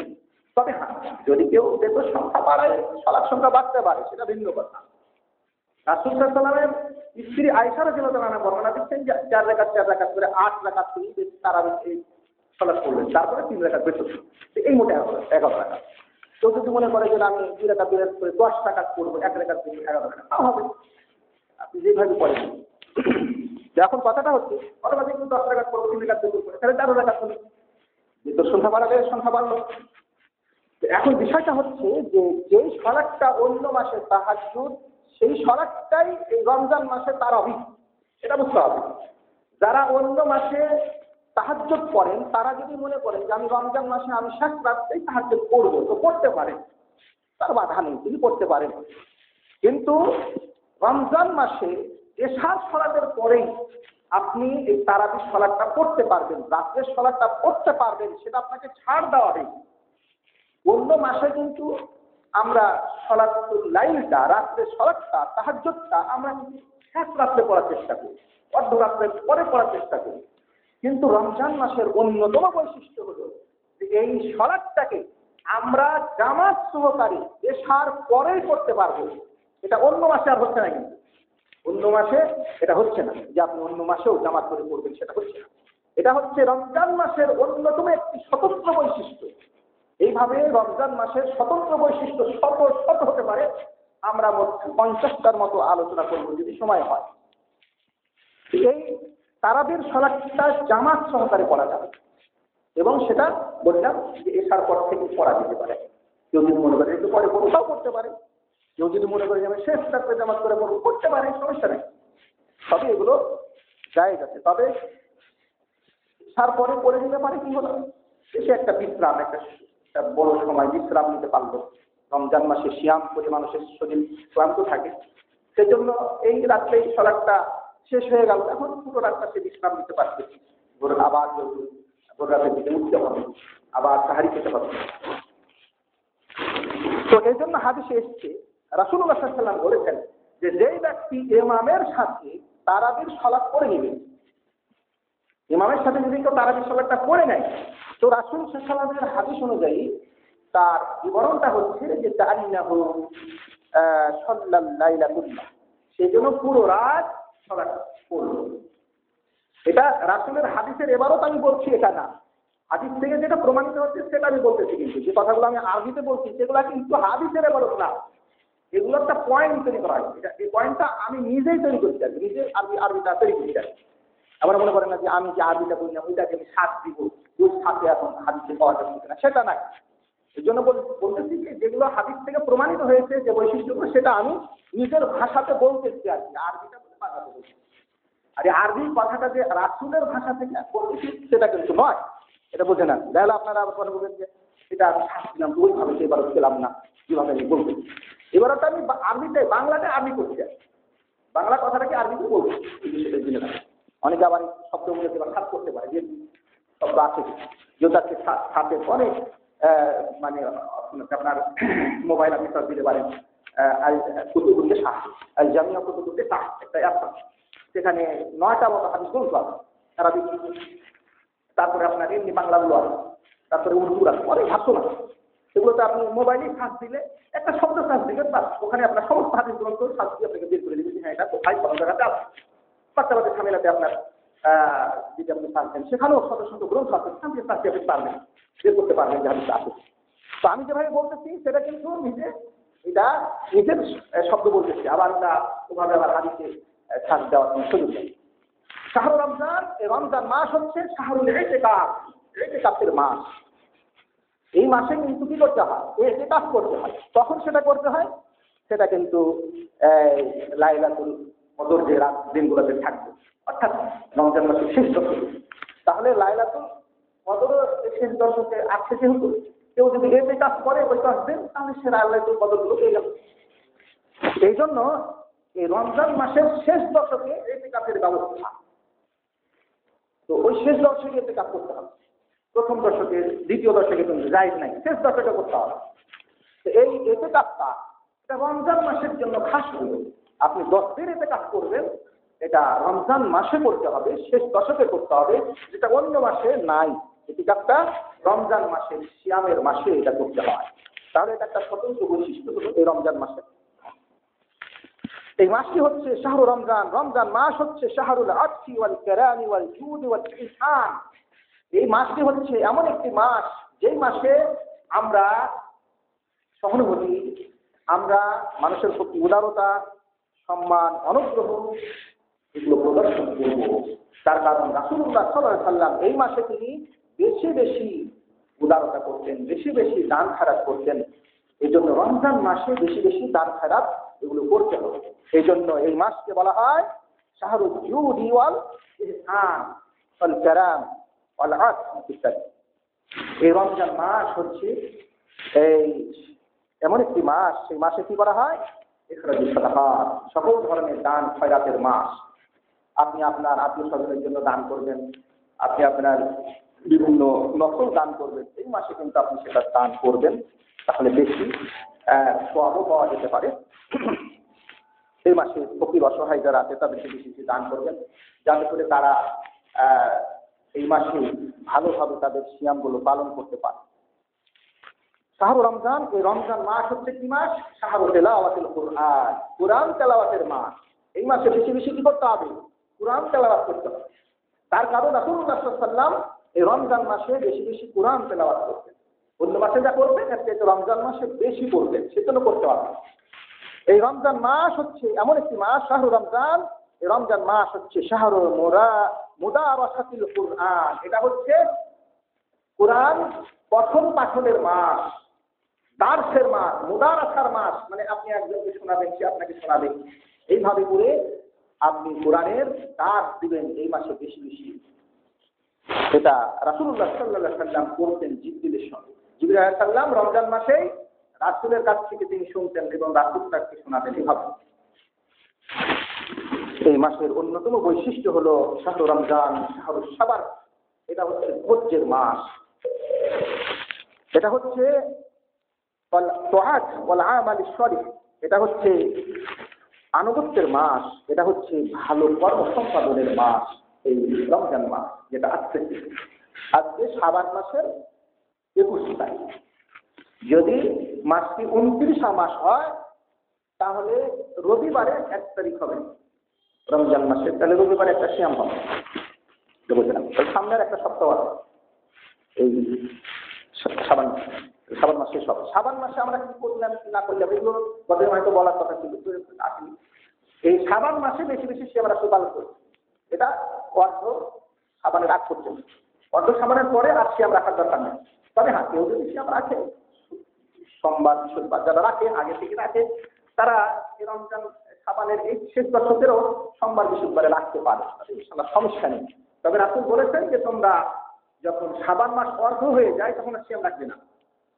Speaker 1: তবে হ্যাঁ, যদি কেউ দেখো সংখ্যা বাড়ায়, সলাৎ সংখ্যা বাড়তে পারে, সেটা ভিন্ন কথা। রাসূল সাল্লাল্লাহু আলাইহি ওয়াসাল্লামের স্ত্রী আয়েশা রাদিয়াল্লাহু আনহা বর্ণনা দিচ্ছেন যে 4 রাকাত করে 8 রাকাত তিনি তারাবিহ সলাৎ করলেন, তারপরে 3 রাকাত বেতন, এই মোটে 11 রাকাত। কেউ যদি মনে করে যে আমি 2 রাকাত বিরাজ করে 10 রাকাত করবো, 1 রাকাত করে 11 রাকাত, তাও হবে, আপনি যেভাবে পড়েন। এখন কথাটা হচ্ছে অথবা কিন্তু 10 রাকাত করবো, 3 রাকাত বেতন করে, তাহলে 13 রাকাত হলো, বেতন সংখ্যা বাড়ালে সংখ্যা বাড়লো। এখন বিষয়টা হচ্ছে যে যেই সলাৎটা অন্য মাসে তাহাজ্জুদ, সেই সলাৎটাই এই রমজান মাসে তারাবিহ, এটা বুঝতে হবে। যারা অন্য মাসে তাহাজ্জুদ পড়েন তারা যদি মনে করেন যে আমি রমজান মাসে আমি শেষ রাত্রেই তাহাজ্জুদ পড়বো, তো পড়তে পারেন, তার বাধা নেই, তিনি পড়তে পারেন। কিন্তু রমজান মাসে এশার সলাতের পরেই আপনি এই তারাবিহ সলাৎটা পড়তে পারবেন, রাত্রের সলাৎটা পড়তে পারবেন, সেটা আপনাকে ছাড় দেওয়া নেই। অন্য মাসে কিন্তু আমরা সলাতুল লাইলটা, রাত্রের সলাৎটা, তাহাজ্জুদটা আমরা শেষ রাত্রে পড়ার চেষ্টা করি, অর্ধরাত্রের পরে পড়ার চেষ্টা করি। কিন্তু রমজান মাসের অন্যতম বৈশিষ্ট্য হলো যে এই সলাৎটাকে আমরা জামাত সহকারে এশার পরেই করতে পারবো। এটা অন্য মাসে আর হচ্ছে না। কিন্তু অন্য মাসে এটা হচ্ছে না যে আপনি অন্য মাসেও জামাত করে পড়বেন, সেটা হচ্ছে না। এটা হচ্ছে রমজান মাসের অন্যতম একটি স্বতন্ত্র বৈশিষ্ট্য। এইভাবে রমজান মাসের স্বতন্ত্র বৈশিষ্ট্য শত শত হতে পারে, আমরা 50টার মতো আলোচনা করব যদি সময় হয়। এই তারাবির সলাৎটা জামাত সহকারে পড়া যাবে, এবং সেটা বললাম যে এশার পর থেকে পড়া যেতে পারে। কেউ যদি মনে করে একটু পরে পড়াও করতে পারে, কেউ যদি মনে করে যে আমি শেষ রাত্রে জামাত করে পড়বো, করতে পারে, সমস্যা নেই। তবে এগুলো জায়েজ আছে। তবে এশার পরে পড়ে নিতে পারে, কি হলো, সে একটা বিশ্রাম, একটা বড় সময় বিশ্রাম নিতে পারলো। রমজান মাসে সিয়াম করে মানুষের শরীর ক্লান্ত থাকে, সেজন্য এই রাত্রে সলাৎটা শেষ হয়ে গেল, এখন পুরো রাতটা সে বিশ্রাম নিতে পারছে। ধরুন আবার ভোর রাতের দিকে উঠতে হবে, আবার সাহারি খেতে হবে। তো এই জন্য হাদিসে এসছে, রাসূলুল্লাহ সাল্লাল্লাহু আলাইহি ওয়াসাল্লাম বলেছেন যে যেই ব্যক্তি ইমামের সাথে তারাবির সলাৎ পড়ে নেবে, ইমামের সাথে যদি কেউ তারাবির সলাৎটা পড়ে নেয়, তো রাসূল সাল্লাল্লাহু আলাইহি ওয়াসাল্লামের হাদিস অনুযায়ী তার বিবরণটা হচ্ছে যে তাআন্নাহু সাল্লাল লাইলা কুল্লাহ, সেই জন্য পুরো রাত সলাৎ পড়লো। এটা রাসূলের হাদিসের এবারও আমি বলছি, এটা না, হাদিস থেকে যেটা প্রমাণিত হচ্ছে সেটা আমি বলতেছি। কিন্তু যে কথাগুলো আমি আরবিতে বলছি সেগুলো কিন্তু হাদিসের এবারও না, এগুলো একটা পয়েন্ট তৈরি করা হয়। এটা এই পয়েন্টটা আমি নিজেই তৈরি করতে চাই, নিজে আরবিটা তৈরি করতে চাই। আবার মনে করেন না যে আমি যে আরবিটা বললাম ওইটাকে আমি সাথ দিব, ওই সাথে এখন হাদিসে পাওয়া যাচ্ছে না, সেটা নাই। এই জন্য বলতেছি যে যেগুলো হাদিস থেকে প্রমাণিত হয়েছে যে বৈশিষ্ট্যগুলো, সেটা আমি নিজের ভাষাতে বলতেছি আর কি, আরবিটা বলে বাংলাতে বলছি। আর এই আরবি কথাটা যে রাসূলের ভাষা থেকে বলতেছি সেটা কিন্তু নয়, এটা বোঝে না। তাহলে আপনারা আবার কথা বলবেন যে এটা আমি শাস্তিলাম, ওইভাবে এবার পেলাম না, কিভাবে আমি বলবো। এবার তো আমি আরবিতে, বাংলাতে আরবি করছি, বাংলা কথাটাকে আরবিতে বলবো, কিন্তু সেটা জেনে না। অনেকে আবার শব্দগুলোকে এবার খাত করতে পারে, যে শব্দ আছে যেটাকে সাথে অনেক মানে আপনার মোবাইল আপনি সার্চ দিতে পারেন, কুতুবুল শাহ, জামিয়া কুতুবুল শাহ একটা অ্যাপ, সেখানে 9টা মতো হাদিস গ্রন্থ আছে আরবি। তারপরে আপনার এমনি বাংলাগুলো আছে, তারপরে উর্দু আছে, অনেক ভাষণ আছে। এগুলোতে আপনি মোবাইলে সার্চ দিলে একটা শব্দ সার্চ দিলে বাস ওখানে আপনার সমস্ত হাদিস গ্রন্থ সার্চ দিয়ে আপনাকে বের করে দিবে, হ্যাঁ এটা কোথায় কোন জায়গাতে আছে। বাচ্চাবাদের ঝামেলাতে আপনার যদি আপনি সার্চ দেন সেখানেও শত শত গ্রন্থ আছে, সেখান থেকে সার্চ দিয়ে আপনি পারবেন, বের করতে পারবেন যে হাদিস আছে। তো আমি যেভাবে বলতেছি সেটা কিন্তু এটা নিজের শব্দ বলতেছি, আবার এটা ওভাবে আবার হাদিসে সার্চ দেওয়ার কোনো সুযোগ নেই। শাহরুল রমজান, এই রমজান মাস হচ্ছে শাহরুল ইতিকাফ, ইতিকাফের মাস। এই মাসে কিন্তু কি করতে হয়, ইতিকাফ করতে হয়। তখন সেটা করতে হয়, সেটা কিন্তু লাইলাতুল কদর যে রাত দিনগুলোতে থাকবে, অর্থাৎ রমজান মাসের শেষ দশকে। তাহলে লাইলাতুল কদর শেষ দশকে আসছে যেহেতু, কেউ যদি ইতিকাফ করে ওই 10 দিন, তাহলে সে লাইলাতুল কদরগুলো পেয়ে যাবে। এই জন্য এই রমজান মাসের শেষ দশকে ইতিকাফের ব্যবস্থা। তো ওই শেষ দশকে ইতিকাফ করতে হবে। প্রথম দশকে, দ্বিতীয় দশকে কিন্তু জায়েজ নাই, শেষ দশকে করতে হবে। তো এই ইতিকাফটা এটা রমজান মাসের জন্য খাস হলো। আপনি 10 দিন ইতিকাফ করবেন, এটা রমজান মাসে করতে হবে, শেষ দশকে করতে হবে, যেটা অন্য মাসে নাই। ইতিকাফটা রমজান মাসের সিয়ামের মাসে এটা করতে হয়। তাহলে এটা একটা স্বতন্ত্র বৈশিষ্ট্য হলো এই রমজান মাসে। এই মাসটি হচ্ছে শাহরু রমজান। রমজান মাস হচ্ছে শাহরুল আতফি ওয়াল কারামি ওয়াল জুদ ওয়াল ইহসান। এই মাসটি হচ্ছে এমন একটি মাস, যেই মাসে আমরা সহানুভূতি, আমরা মানুষের প্রতি উদারতা, সম্মান, অনুগ্রহ এগুলো প্রদর্শন করব। তার কারণ রাসূলুল্লাহ সাল্লাল্লাহু আলাইহি ওয়াসাল্লাম এই মাসে তিনি বেশি বেশি উদারতা করতেন, বেশি বেশি দান খয়রাত করতেন। এই জন্য রমজান মাসে বেশি বেশি দান খয়রাত এগুলো করতে হবে। এই জন্য এই মাসকে বলা হয় শাহরুল জুদি ওয়াল ইহসান ওয়াল কারাম ওয়াল আতফ ইত্যাদি। এই রমজান মাস হচ্ছে এই এমন একটি মাস, সেই মাসে কি করা হয়, ইখরাজুস সাদাকাত, সকল ধরনের দান খয়রাতের মাস। আপনি আপনার আত্মীয় স্বজনের জন্য দান করবেন, আপনি আপনার বিভিন্ন নফল দান করবেন, এই মাসে কিন্তু আপনি সেটা দান করবেন, তাহলে বেশি সওয়াবও পাওয়া যেতে পারে। এই মাসে ফকির অসহায় যারা আছে তাদেরকে বেশি বেশি দান করবেন, যাতে করে তারা এই মাসে ভালোভাবে তাদের সিয়ামগুলো পালন করতে পারে। শাহরু রমজান, এই রমজান মাস হচ্ছে কি মাস, শাহরু তেলাওয়াতুল কুরআন, কুরআন তেলাওয়াতের মাস। এই মাসে বেশি বেশি কি করতে হবে, কুরআন তেলাওয়াত করতে হবে। তার কারণ রাসূলুল্লাহ সাল্লাল্লাহু আলাইহি ওয়াসাল্লাম এই রমজান মাসে বেশি বেশি কুরআন তেলাওয়াত করতেন। অন্য মাসে যা করবেন এর চেয়ে রমজান মাসে বেশি করবেন, সেজন্য করতে হবে। এই রমজান মাস হচ্ছে এমন একটি মাস, শাহরু রমজান, এই রমজান মাস হচ্ছে শাহরু মুদারাসাতিল কুরআন। এটা হচ্ছে কুরআন পঠন পাঠনের মাস, দার্সের মাস, মুদারাসার মাস। মানে আপনি একজনকে শোনাবেন, সে আপনাকে শোনাবেন, এইভাবে করে আপনি কোরআনের দার্স দিবেন এই মাসে বেশি বেশি। এটা রাসূলুল্লাহ সাল্লাল্লাহু আলাইহি ওয়াসাল্লাম করতেন জিবরিলের সঙ্গে। জিবরিল আলাইহিস সালাম রমজান মাসে রাসূলের কাছ থেকে তিনি শুনতেন এবং রাসূল তাকে শোনাতেন। এইভাবে এই মাসের অন্যতম বৈশিষ্ট্য হলো শাহরু রমজান শাহরু সাবার। এটা হচ্ছে ধৈর্যের মাস, এটা হচ্ছে তাআত ওয়াল আমাল সালিহ, এটা হচ্ছে আনুগত্যের মাস, এটা হচ্ছে ভালো কর্ম সম্পাদনের মাস। এই রমজান মাস যেটা আজকে শাবান মাসের 21 তারিখ, যদি মাসটি 29 মাস হয় তাহলে রবিবারে 1 তারিখ হবে রমজান মাসের, তাহলে রবিবারে একটা সিয়াম হবে, বুঝলাম। সামনের একটা সপ্তাহ আছে এই শাবান মাসে। সব শাবান মাসে আমরা কি করলাম কি না করলাম এগুলো গতদিন হয়তো বলার কথা ছিল, আসেনি। এই শাবান মাসে বেশি বেশি সিয়াম রাখতে পালন করি, এটা অর্ধ শাবানের আগ পর্যন্ত। অর্ধ শাবানের পরে আর সিয়াম রাখার দরকার নেই। তবে হ্যাঁ, কেউ যদি সিয়াম রাখে সোমবার বৃহস্পতিবার যারা রাখে, আগে থেকে রাখে, তারা এই রমজান শাবানের এই শেষ দশকেরও সোমবার বৃহস্পতিবারে রাখতে পারে, ইনশাআল্লাহ সমস্যা নেই। তবে রাসূল বলেছেন যে তোমরা যখন শাবান মাস অর্ধ হয়ে যায় তখন আর সিয়াম রাখবে না।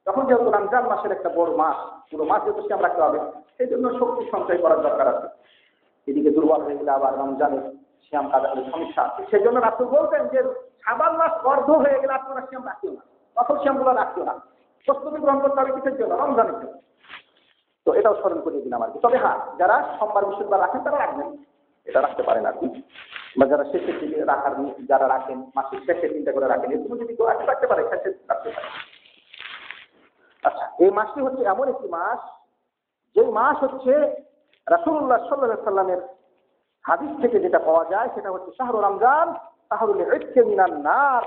Speaker 1: তখন যেহেতু রমজান মাসের একটা বড় মাস, পুরো মাস যেহেতু সিয়াম রাখতে হবে, সেই জন্য শক্তি সঞ্চয় করার দরকার আছে। এদিকে দুর্বল হয়ে গেলে আবার রমজানের সিয়াম কাজা হলে সমস্যা আছে। সেই জন্য রাসূল বলতেন যে শাবান মাস অর্ধ হয়ে গেলে আপনারা সিয়াম রাখিও না, তখন সিয়ামগুলো রাখিও না, প্রস্তুতি গ্রহণ করতে হবে কিসের জন্য, রমজানের জন্য। তো এটাও স্মরণ করিয়ে দিলাম আর কি। তবে হ্যাঁ, যারা সোমবার বৃহস্পতিবার রাখেন তারা রাখবেন, এটা রাখতে পারেন আর কি। বা যারা শেষের দিকে রাখার, যারা রাখেন মাসের শেষের দিনটা করে রাখেন, এরকম যদি কেউ রাখতে পারে শেষে রাখতে পারে। আচ্ছা, এই মাসটি হচ্ছে এমন একটি মাস, যেই মাস হচ্ছে রাসূলুল্লাহ সাল্লাল্লাহু আলাইহি ওয়াসাল্লামের হাদিস থেকে যেটা পাওয়া যায় সেটা হচ্ছে শাহরু রমজান শাহরুল ইতকি মিনান নার।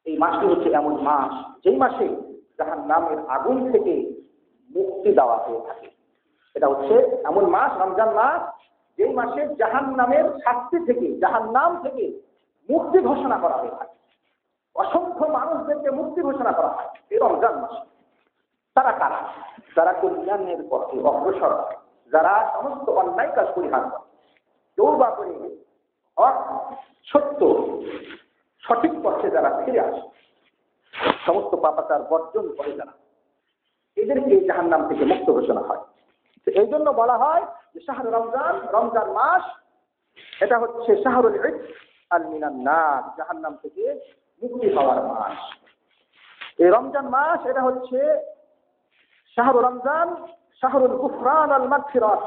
Speaker 1: এই মাসটি হচ্ছে এমন মাস যেই মাসে জাহান্নামের আগুন থেকে মুক্তি দেওয়া হয়ে থাকে। এটা হচ্ছে এমন মাস রমজান মাস যেই মাসে জাহান্নামের শাস্তি থেকে, জাহান্নাম থেকে মুক্তি ঘোষণা করা হয়ে থাকে। অসংখ্য মানুষদেরকে মুক্তি ঘোষণা করা হয় এই রমজান মাসে। তারা কারা? যারা কল্যাণের পথে অগ্রসর, যারা সমস্ত অন্যায় কাজ পরিহার করে, তওবা করে হক সত্য সঠিক পথে যারা ফিরে আসে, সমস্ত পাপাচার বর্জন করে যারা, এদেরকে জাহান্নাম থেকে মুক্ত ঘোষণা হয়। তো এই জন্য বলা হয় যে শাহরুল রমজান, রমজান মাস এটা হচ্ছে শাহরুল ইতক আল মিনান নার, জাহান্নাম থেকে মুক্তি পাওয়ার মাস। এই রমজান মাস এটা হচ্ছে শাহরুল রমজান শাহরুল গুফরান আল মাগফিরাত,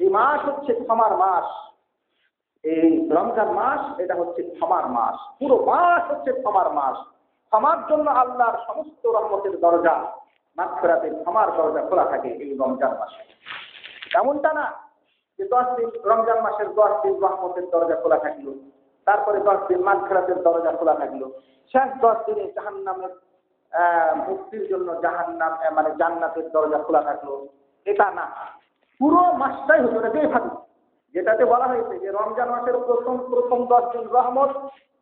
Speaker 1: এই মাস হচ্ছে ক্ষমার মাস। এই রমজান মাস এটা হচ্ছে ক্ষমার মাস, পুরো মাস হচ্ছে ক্ষমার মাস। ক্ষমার জন্য আল্লাহর সমস্ত রহমতের দরজা, মাগফিরাতের ক্ষমার দরজা খোলা থাকে এই রমজান মাসে। এমনটা না যে 10 দিন রমজান মাসের 10 দিন রহমতের দরজা খোলা থাকলো, তারপরে 10 দিন মাগফিরাতের দরজা খোলা থাকলো, শেষ 10 দিনে জাহান্নামের মুক্তির জন্য জাহান্নাম মানে জান্নাতের দরজা খোলা থাকলো। এটা না, পুরো মাসটাই হতো না যেভাবে, যেটাতে বলা হয়েছে যে রমজান মাসের প্রথম 10 দিন রহমত,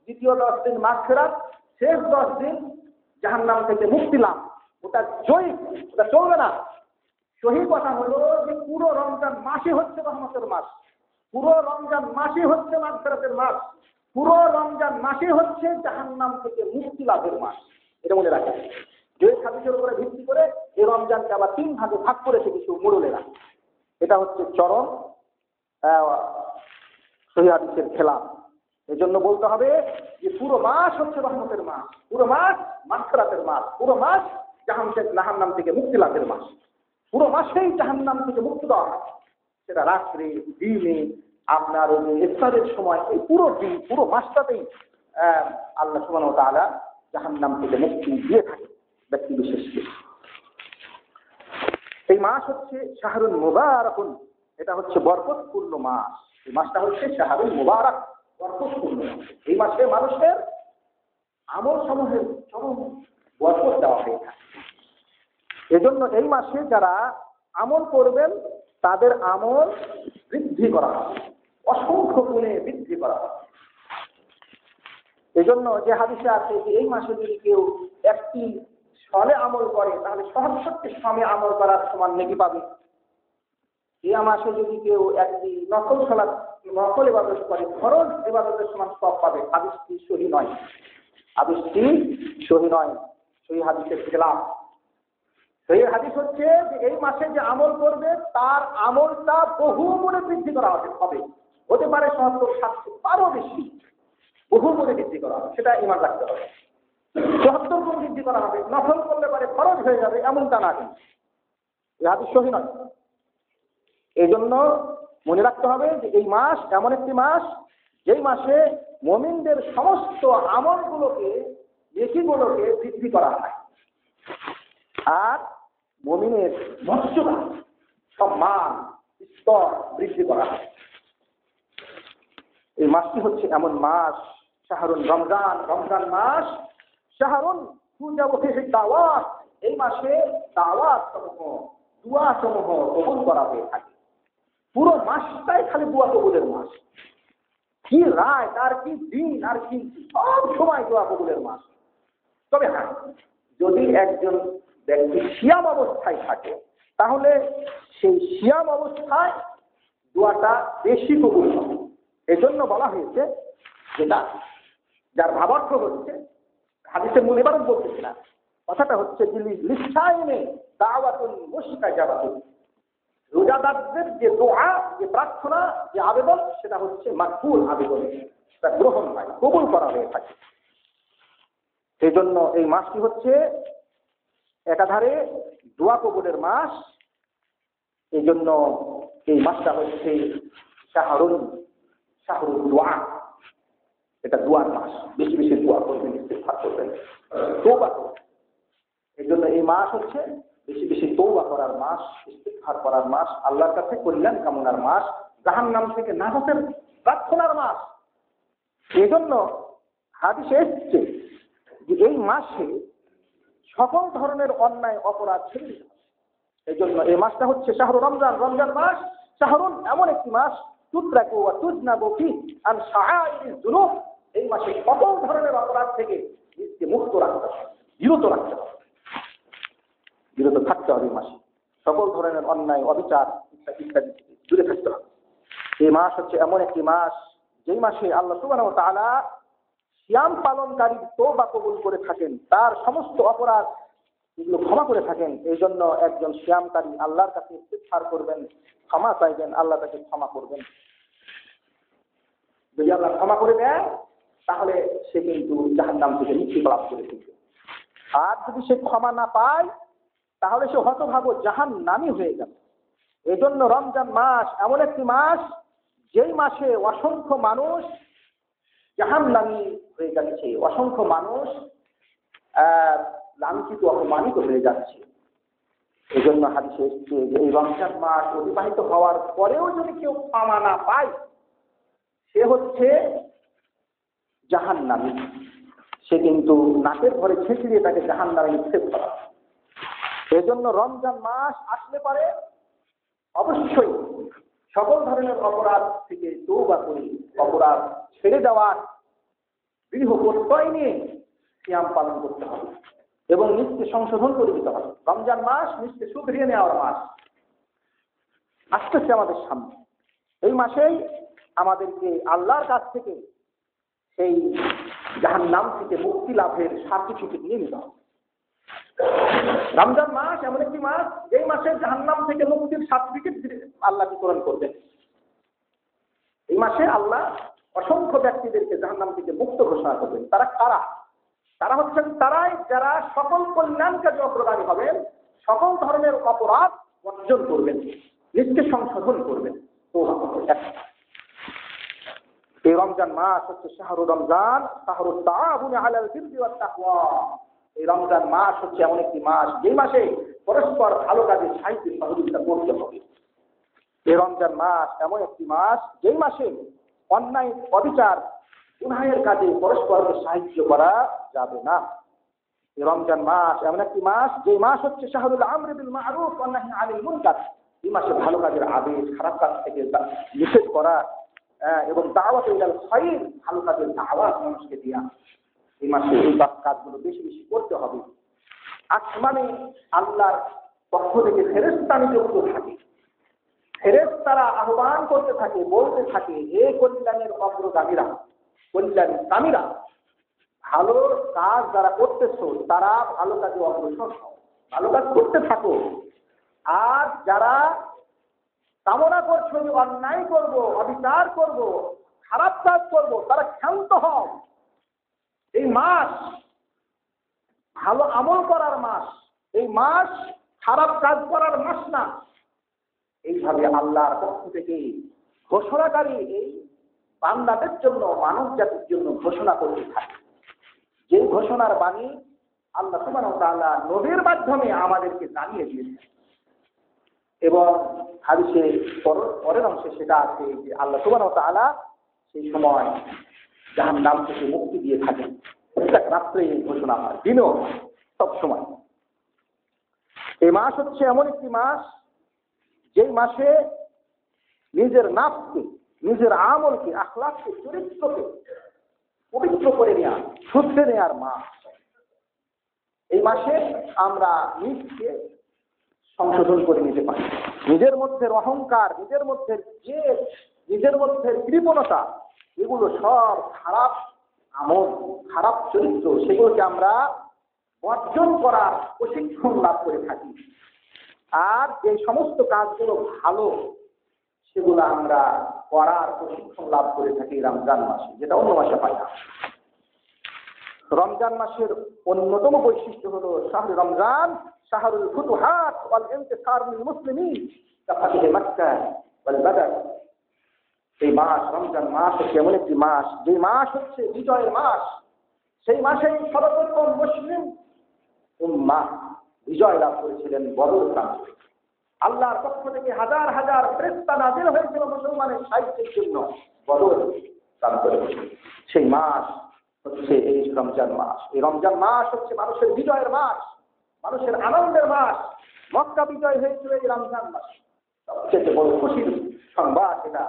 Speaker 1: দ্বিতীয় 10 দিন মাগফিরাত, শেষ 10 দিন জাহান্নাম থেকে মুক্তি লাভ। ওটা জয়ী, ওটা চলবে না। সহি কথা হলো যে পুরো রমজান মাসই হচ্ছে রহমতের মাস, পুরো রমজান মাসই হচ্ছে মাগফিরাতের মাস, পুরো রমজান মাসই হচ্ছে জাহান্নাম থেকে মুক্তি লাভের মাস। এটা মনে রাখেন। যে হাদিসের উপরে ভিত্তি করে এই রমজানকে আবার 3 ভাগে ভাগ করেছে কিছু মুরুলেরা। এটা হচ্ছে চরম সহি হাদিসের খেলাফ। এই জন্য বলতে হবে যে পুরো মাস হচ্ছে রহমতের মাস, পুরো মাস মাগফিরাতের মাস, পুরো মাস জাহান্নাম থেকে মুক্তি লাভের মাস। পুরো মাসেই জাহান্নাম থেকে মুক্তি দেওয়া হয়, সেটা রাত্রে দিনে আপনার ইফতারের সময়, এই পুরো দিন পুরো মাসটাতেই আল্লাহ সুবহানাহু ওয়া তাআলা জাহান্নাম থেকে মুক্তি দিয়ে থাকে ব্যক্তি বিশেষকে। এই মাস হচ্ছে শাহরুল মুবারাকুন, এটা হচ্ছে বরকতপূর্ণ মাস। এই মাসটা হচ্ছে শাহরুল মুবারাক, বরকতপূর্ণ। এই মাসে মানুষের আমল সমূহের চরম বরকত দেওয়া হয়ে থাকে। এজন্য এই মাসে যারা আমল করবেন তাদের আমল বৃদ্ধি করা হবে, অসংখ্য গুণে বৃদ্ধি করা হবে। এজন্য যে হাদিসে আছে যে এই মাসে যদি কেউ একটি সলে আমল করে তাহলে ৭৭টি সলে আমল করার সমান নেকি পাবে। এই মাসে যদি কেউ একটি নফল সালাত, নফল ইবাদত করে ফরজ ইবাদতের সমান সওয়াব পাবে। হাদিসটি সহি নয়, হাদিসটি সহি নয়, সহি হাদিসের খেলাফ। সেই হাদিস হচ্ছে যে এই মাসে যে আমল করবে তার আমলটা বহু গুণে বৃদ্ধি করা হবে, হতে পারে ৭০, ৭০, তারও বেশি, বহু গুণে বৃদ্ধি করা হবে। সেটা ঈমান রাখতে হবে। ৭০ গুণ বৃদ্ধি করা হবে, নফল করলে পারে ফরজ হয়ে যাবে, এমনটা না। কিন্তু এই হাদিস সহি নয়। এই জন্য মনে রাখতে হবে যে এই মাস এমন একটি মাস যেই মাসে মুমিনদের সমস্ত আমলগুলোকে, নেকিগুলোকে বৃদ্ধি করা হয়, আর মুমিনের মর্যাদা, সম্মান, স্তর বৃদ্ধি করা হয়। এই মাসটি হচ্ছে এমন মাস শাহরুল রমজান, রমজান মাস শাহরুল তুজাবু ফিহি দাওয়াত, এই মাসে দাওয়াত সমূহ, দোয়া সমূহ কবুল করা হয়ে থাকে। পুরো মাসটাই খালি দোয়া কবুলের মাস। কি রায়, তার কি দিন, আর কি সব সময় দোয়া কবুলের মাস। তবে হ্যাঁ, যদি একজন ব্যক্তি সিয়াম অবস্থায় থাকে তাহলে সেই সিয়াম অবস্থায় দোয়াটা বেশি কবুল হবে। এজন্য বলা হয়েছে, যেটা যার ভাবার্থ হচ্ছে, হাদিসের মূল ইবারত বলতেছি না, কথাটা হচ্ছে যে লিসাইনে দাওয়াতুন মুস্তাজাবাতুন, রোজাদারদের যে দোয়া, যে প্রার্থনা, যে আবেদন, সেটা হচ্ছে মাকবুল আবেদন, সেটা গ্রহণ হয়, কবুল করা হয়ে থাকে। সেই জন্য এই মাসটি হচ্ছে একাধারে দোয়া কবুলের মাস। এই জন্য এই মাসটা হচ্ছে শাহরুল দোয়া, এটা দোয়ার মাস। বেশি বেশি দোয়া করবেন, ইস্তিগফার করবেন, তওবা করবেন। এই জন্য এই মাস হচ্ছে বেশি বেশি তওবা করার মাস, ইস্তিগফার করার মাস, আল্লাহর কাছে কল্যাণ কামনার মাস, জাহান্নাম থেকে নাজাতের প্রার্থনার মাস। এই জন্য হাদিসে এসেছে যে এই মাসে সকল ধরনের অন্যায় অপরাধ ছেড়ে দিতে হবে। এই জন্য এই মাসটা হচ্ছে শাহরু রমজান, রমজান মাস। শাহরুন এমন একটি মাস, তুতরাকু ওয়া তুজনাবু ফিহি আন শাআইরিজ যুনুব। এই মাসে সকল ধরনের অপরাধ থেকে নিজেকে মুক্ত রাখতে হবে, বিরত রাখতে হবে, বিরত থাকতে হবে। এই মাসে সকল ধরনের অন্যায় অবিচার ইত্যাদি থেকে দূরে থাকতে হবে। এই মাস হচ্ছে এমন একটি মাস যেই মাসে আল্লাহ সুবহানাহু ওয়া তাআলা সিয়াম পালনকারীর তওবা কবুল করে থাকেন, তার সমস্ত অপরাধ এগুলো ক্ষমা করে থাকেন। এই জন্য একজন সিয়ামকারী আল্লাহর কাছে ইস্তিগফার করবেন, ক্ষমা চাইবেন, আল্লাহ তাকে ক্ষমা করবেন। যদি আল্লাহ ক্ষমা করে দেয় তাহলে সে কিন্তু জাহান্নাম থেকে মুক্তি লাভ করে ফেলবে। আর যদি সে ক্ষমা না পায় তাহলে সে হতভাগ্য জাহান্নামী হয়ে যাবে। এই জন্য রমজান মাস এমন একটি মাস যেই মাসে অসংখ্য মানুষ জাহান্নামী হয়ে যাচ্ছে, অসংখ্য মানুষ লাঞ্ছিত অপমানিত হয়ে যাচ্ছে। এই জন্য হাদিসে এসেছে যে এই রমজান মাস অতিবাহিত হওয়ার পরেও যদি কেউ ক্ষমা না পায় সে হচ্ছে জাহান্নামী। সে কিন্তু নাকের ঘরে ছেঁচে দিয়ে তাকে জাহান্নামে নিক্ষেপ করা। এই জন্য রমজান মাস আসলে পারে অবশ্যই সকল ধরনের অপরাধ থেকে তওবা করে অপরাধ ছেড়ে দেওয়ার দৃঢ় প্রত্যয় নিয়ে সিয়াম পালন করতে হবে এবং নিজকে সংশোধন করে দিতে হবে। রমজান মাস নিজকে শুধরিয়ে নেওয়ার মাস আসতেছে আমাদের সামনে। এই মাসেই আমাদেরকে আল্লাহর কাছ থেকে সেই জাহান্নাম থেকে মুক্তি লাভের সার্টিফিকেট নিয়ে নিতে হবে। রমজান মাস এমন একটি মাস যেই মাসে জাহান্নাম থেকে মুক্তির সার্টিফিকেট আল্লাহ বিতরণ করবেন। এই মাসে আল্লাহ অসংখ্য ব্যক্তিদেরকে জাহান্নাম থেকে মুক্ত ঘোষণা করবেন। তারা কারা? তারা হচ্ছেন তারাই যারা সকল কল্যাণকারী অগ্রগামী হবেন, সকল ধরনের অপরাধ বর্জন করবেন, নিজকে সংশোধন করবেন। এই রমজান মাস হচ্ছে শাহরু রমজান, শাহরু তাআবুন আলাল বিররি ওয়াত তাকওয়া। এই রমজান মাস হচ্ছে এমন একটি মাস যেই মাসে পরস্পর ভালো কাজে সাহায্য সহযোগিতা করতে হবে। এই রমজান মাস এমন একটি মাস যেই মাসে অন্যায় অবিচার গুনাহের কাজে পরস্পরকে সাহায্য করা যাবে না। এই রমজান মাস এমন একটি মাস যে মাস হচ্ছে শাহরুল আমরি বিল মা'রুফ ওয়ান নাহyi আনিল মুনকার। এই মাসে ভালো কাজের আদেশ, খারাপ কাজ থেকে নিষেধ করা এবং দাওয়াত ইলাল খায়র, ভালো কাজের দাওয়াত মানুষকে দেয়া। এই মাসে এই কাজগুলো বেশি বেশি করতে হবে। আসমানে আল্লাহর পক্ষ থেকে ফেরেশতা নিযুক্ত থাকে। ফেরেশতারা আহ্বান করতে থাকে, বলতে থাকে, হে কল্যাণের অগ্রগামীরা, কল্যাণকামীরা, ভালো কাজ যারা করতেছো তারা ভালো কাজে অগ্রসর হও, ভালো কাজ করতে থাকো। আর যারা কামনা করছো যে অন্যায় করব, অবিচার করব, খারাপ কাজ করব, তারা ক্ষান্ত হও। এই মাস ভালো আমল করার মাস, এই মাস খারাপ কাজ করার মাস না। এইভাবে আল্লাহর পক্ষ থেকে ঘোষণাকারী এই বান্দাদের জন্য, মানব জাতির জন্য ঘোষণা করতে থাকে। যে ঘোষণার বাণী আল্লাহ সুবহানাহু ওয়া তাআলা নবীর মাধ্যমে আমাদেরকে জানিয়ে দিয়েছেন। এবং হাদিসে পরের অংশে সেটা আছে যে আল্লাহ সুবহানাহু ওয়া তাআলা সেই সময় জাহান্নাম থেকে মুক্তি দিয়ে থাকেন। প্রত্যেক রাত্রে এই ঘোষণা হয়, দিনও সব সময়। এই মাস হচ্ছে এমন একটি মাস যেই মাসে নিজের নাফসকে, নিজের আমলকে, আখলাককে, চরিত্রকে পবিত্র করে নেওয়া, শুদ্ধে নেওয়ার মাস। এই মাসে আমরা নিজকে সংশোধন করে নিতে পারি। নিজের মধ্যে অহংকার, নিজের মধ্যে জেদ, নিজের মধ্যে কৃপণতা, এগুলো সব খারাপ আমল, খারাপ চরিত্র, সেগুলোকে আমরা বর্জন করার প্রশিক্ষণ লাভ করে থাকি। আর যে সমস্ত কাজগুলো ভালো সেগুলো আমরা করার প্রশিক্ষণ লাভ করে থাকি রমজান মাসে, যেটা অন্য মাসে পাই না। রমজান মাসের অন্যতম বৈশিষ্ট্য হলো শাহরু রমজান শাহরুল ফুতুহাত ওয়াল ইনতিসার লিল মুসলিমিন কাফাতিহি মক্কা ওয়াল বদর। এই মাস রমজান মাস হচ্ছে এমন একটি মাস যে মাস হচ্ছে বিজয়ের মাস। সেই মাসেই সর্বপ্রথম মুসলিম উম্মাহ বিজয় লাভ করেছিলেন বদর প্রান্তরে। আল্লাহর পক্ষ থেকে হাজার হাজার ফেরেশতা নাযিল হয়েছিল মুসলমানের সাহিত্যের জন্য বদর প্রান্তরে। সেই মাস হচ্ছে এই রমজান মাস। এই রমজান মাস হচ্ছে মানুষের বিজয়ের মাস, মানুষের আনন্দের মাস। মক্কা বিজয় হয়েছিল এই রমজান মাস। সবচেয়ে বড় খুশির সংবাদ এটা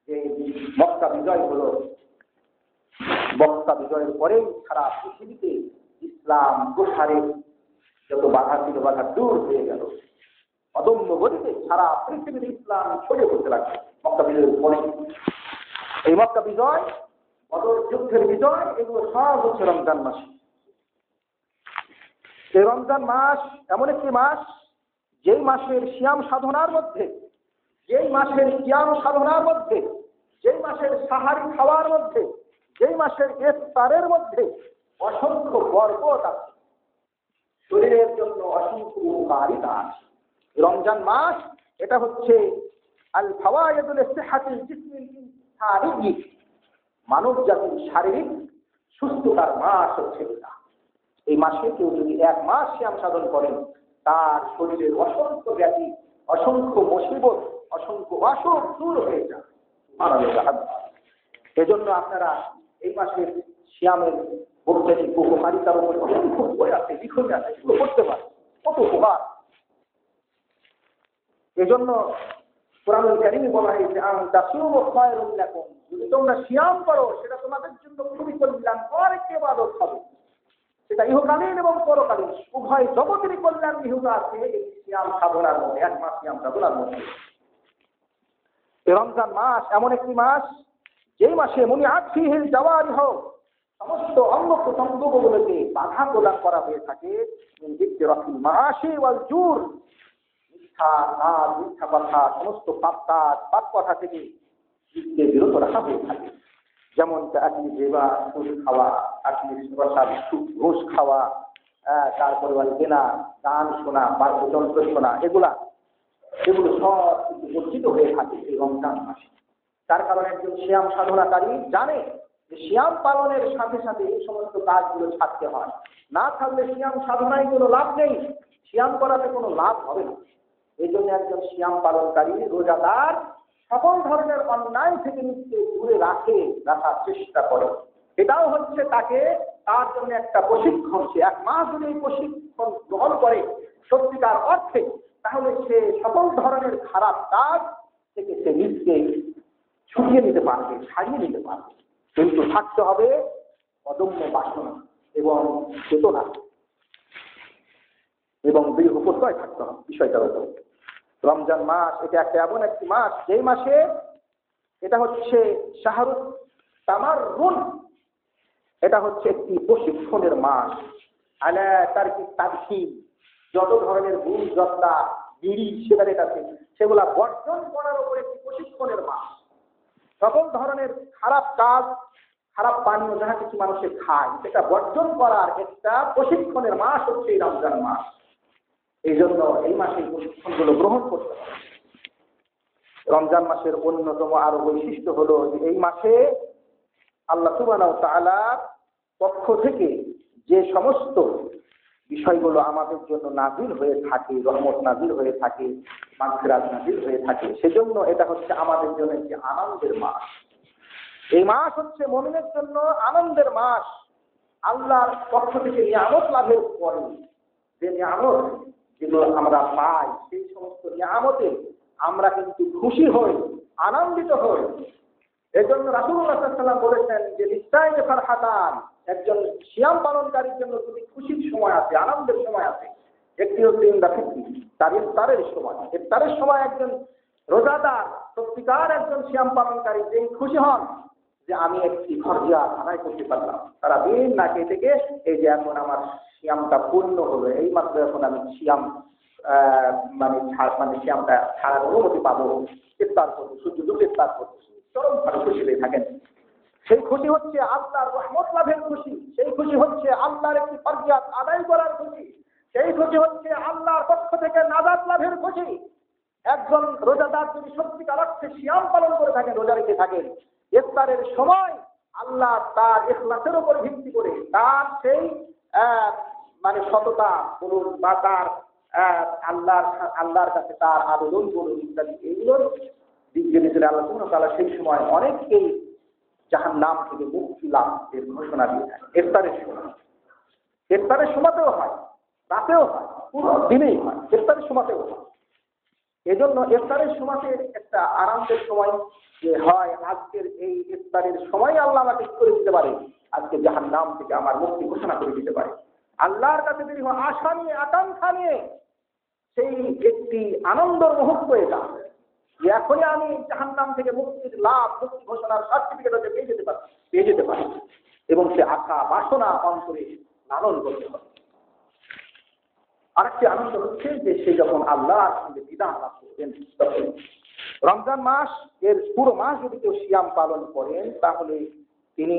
Speaker 1: যে মক্কা বিজয় হলো। মক্কা বিজয়ের পরেই সারা পৃথিবীতে ইসলাম প্রসারে যত বাধা ছিল বাধা দূর হয়ে গেল। অদম্য গতিতে সারা পৃথিবীতে ইসলাম ছড়িয়ে পড়তে লাগলো মক্কা বিজয়ের পরে। এই মক্কা বিজয়, বদর যুদ্ধের বিজয়, এগুলো সব হচ্ছে রমজান মাস। এই রমজান মাস এমন একটি মাস, যেই মাসের সিয়াম সাধনার মধ্যে, যেই মাসের সিয়াম সাধনার মধ্যে, যেই মাসের সাহারি খাওয়ার মধ্যে, যেই মাসের ইফতারের মধ্যে অসংখ্য বরকত আছে, শরীরের জন্য অসংখ্য উপকারিতা আছে। রমজান মাস এটা হচ্ছে আল ফাওয়ায়েদুল সিহাতিল জিসমিল ইনসানি, মানব জাতির শারীরিক সুস্থতার মাস হচ্ছে এটা। এই মাসে কেউ যদি এক মাস সিয়াম সাধন করেন, তার শরীরের অসংখ্য ব্যাধি, অসংখ্য মুসিবত, অসংখ্য অসুখ দূর হয়ে যায়। এজন্য আপনারা এই মাসের সিয়ামের বৈজ্ঞানিক উপকারিতার উপর খুব বই আছে, লিখন আছে, এগুলো করতে পারে, কত উপকার। এজন্য কোরআনুল কারীমে বলা হয়েছে তাসুমু খায়রুল লাকুম, যদি তোমরা সিয়াম করো সেটা তোমাদের জন্য খুবই কল্যাণকর একটি ইবাদত হবে। সেটা ইহকালীন এবং পরকালীন উভয় জগতেরই কল্যাণ নিহিত আছে এই সিয়াম সাধনার মধ্যে, এক মাস সিয়াম সাধনার মধ্যে। এই রমজান মাস এমন একটি মাস, যেই মাসে মুনিআত ফীহিল জাওয়ারিহ, সমস্ত অঙ্গ প্রত্যঙ্গগুলোকে বাধা প্রদান করা হয়ে থাকে। যিকরাতিল মাআশি ওয়াল জুর, মিথ্যা কাজ, মিথ্যা কথা, সমস্ত পাপ কাজ, পাপ কথা থেকে নিজেকে বিরত রাখা হয়ে থাকে। যেমন আকলি রিবা, সুদ খাওয়া, আকলি ঘুষ খাওয়া, তারপরে জেনা, গান শোনা, বাদ্যযন্ত্র শোনা, এগুলো সব কিন্তু বর্জিত হয়ে থাকে এই রমজান মাসে। তার কারণে একজন সিয়াম সাধনাকারী জানে যে সিয়াম পালনের সাথে সাথে এই সমস্ত কাজগুলো ছাড়তে হয়। না থাকলে সিয়াম সাধনায় কোনো লাভ নেই, সিয়াম করাতে কোনো লাভ হবে না। এই জন্য একজন সিয়াম পালনকারী রোজাদার সকল ধরনের অন্যায় থেকে নিজেকে দূরে রাখার চেষ্টা করে। এটাও হচ্ছে তার জন্য একটা প্রশিক্ষণ। সে এক মাস যদি এই প্রশিক্ষণ গ্রহণ করে সত্যিকার অর্থে, তাহলে সে সকল ধরনের খারাপ কাজ থেকে সে নিজেকে ছুটিয়ে নিতে পারবে, ছাড়িয়ে নিতে পারবে। কিন্তু থাকতে হবে অদম্য বাসনা এবং চেতনা এবং দৃঢ়প্রত্যয় থাকতে হবে বিষয়টার উপর। রমজান মাস এটা একটা এমন একটি মাস, যেই মাসে এটা হচ্ছে শাহরুত তামাররুন, এটা হচ্ছে একটি প্রশিক্ষণের মাস। আলা তারকি তাদখিন, যত ধরনের ভুল যত্তা, বিড়ি সিগারেট আছে সেগুলা বর্জন করার উপর একটি প্রশিক্ষণের মাস। সকল ধরনের খারাপ কাজ, খারাপ পানীয় যাহা কিছু মানুষে খায়, সেটা বর্জন করার একটা প্রশিক্ষণের মাস হচ্ছে এই রমজান মাস। এই জন্য এই মাসে প্রশিক্ষণগুলো গ্রহণ করতে হবে। রমজান মাসের অন্যতম আরো বৈশিষ্ট্য হলো যে এই মাসে আল্লাহ সুবহানাহু ওয়া তাআলার পক্ষ থেকে যে সমস্ত বিষয়গুলো আমাদের জন্য নাজিল হয়ে থাকে, রহমত নাজিল হয়ে থাকে, মাগফিরাত নাজিল হয়ে থাকে, সেজন্য এটা হচ্ছে আমাদের জন্য একটি আনন্দের মাস। এই মাস হচ্ছে মুমিনের জন্য আনন্দের মাস। আল্লাহর পক্ষ থেকে নিয়ামত লাভের পরে যে নিয়ামত যেগুলো আমরা পাই, সেই সমস্ত নিয়ামতে আমরা কিন্তু খুশি হই, আনন্দিত হই। এই জন্য রাসূলুল্লাহ সাল্লাল্লাহু আলাইহি ওয়াসাল্লাম বলেছেন যে লিসাইয়ে ফারহাতান, একজন সিয়াম পালনকারীর জন্য যদি খুশির সময় আছে, আনন্দের সময় আছে। একটি হচ্ছে তার ইফতারের সময়। ইফতারের সময় একজন রোজাদার, সত্যিকার একজন সিয়াম পালনকারী যে খুশি হন যে আমি একটি ফরজিয়াত আদায় করতে পারলাম, সারা দিন না খেয়ে থেকে এই যে এখন আমার সিয়ামটা পূর্ণ হলো, এই মাত্র এখন আমি সিয়াম সিয়ামটা ছাড়ার অনুমতি পাবো, ইফতার করবো, সূর্য ডুবে ইফতার করবো, চরম ভাবে খুশি হয়ে থাকেন। সেই খুশি হচ্ছে আল্লাহর রহমত লাভের খুশি, সেই খুশি হচ্ছে আল্লাহর একটি ফরজিয়াত আদায় করার খুশি, সেই খুশি হচ্ছে আল্লাহর পক্ষ থেকে নাজাত লাভের খুশি। একজন রোজাদার যদি সত্যিকার অর্থে সিয়াম পালন করে থাকেন, রোজা রেখে থাকেন, ইফতারের সময় আল্লাহ তার ইখলাসের উপর ভিত্তি করে তার সেই মানে সততা বলুন বা তার আল্লাহর কাছে তার আবেদন বলুন ইত্যাদি এগুলোর দিক জেনেছিল আল্লাহ সুবহানাহু ওয়া তাআলা সেই সময় অনেককেই জাহান্নাম থেকে মুক্তি লাভের ঘোষণা দিয়ে থাকে। ইফতারের সময়তেও হয়, রাতেও হয়, পুরো দিনেই হয়, ইফতারের সময়তেও হয়। এজন্য ইফতারের সময়তে একটা আরামের সময় যে হয়, আজকের এই ইফতারের সময় আল্লাহ আমাকে করে দিতে পারে, আজকে জাহান্নাম থেকে আমার মুক্তি ঘোষণা করে দিতে পারে। আল্লাহর কাছে যদি আশা নিয়ে আকাঙ্ক্ষা নিয়ে সেই একটি আনন্দের মুহূর্ত এটা যে এখনই আমি জাহান্নাম থেকে মুক্তির লাভ, মুক্তি ঘোষণার সার্টিফিকেট হতে পেয়ে যেতে পারি এবং সে আশা বাসনা অন্তরে লালন করতে হবে। আরেকটি আনন্দ হচ্ছে যে সে যখন আল্লাহর সঙ্গে বিধান লাভ করবেন, তখন রমজান মাস এর পুরো মাস যদি কেউ সিয়াম পালন করেন তাহলে তিনি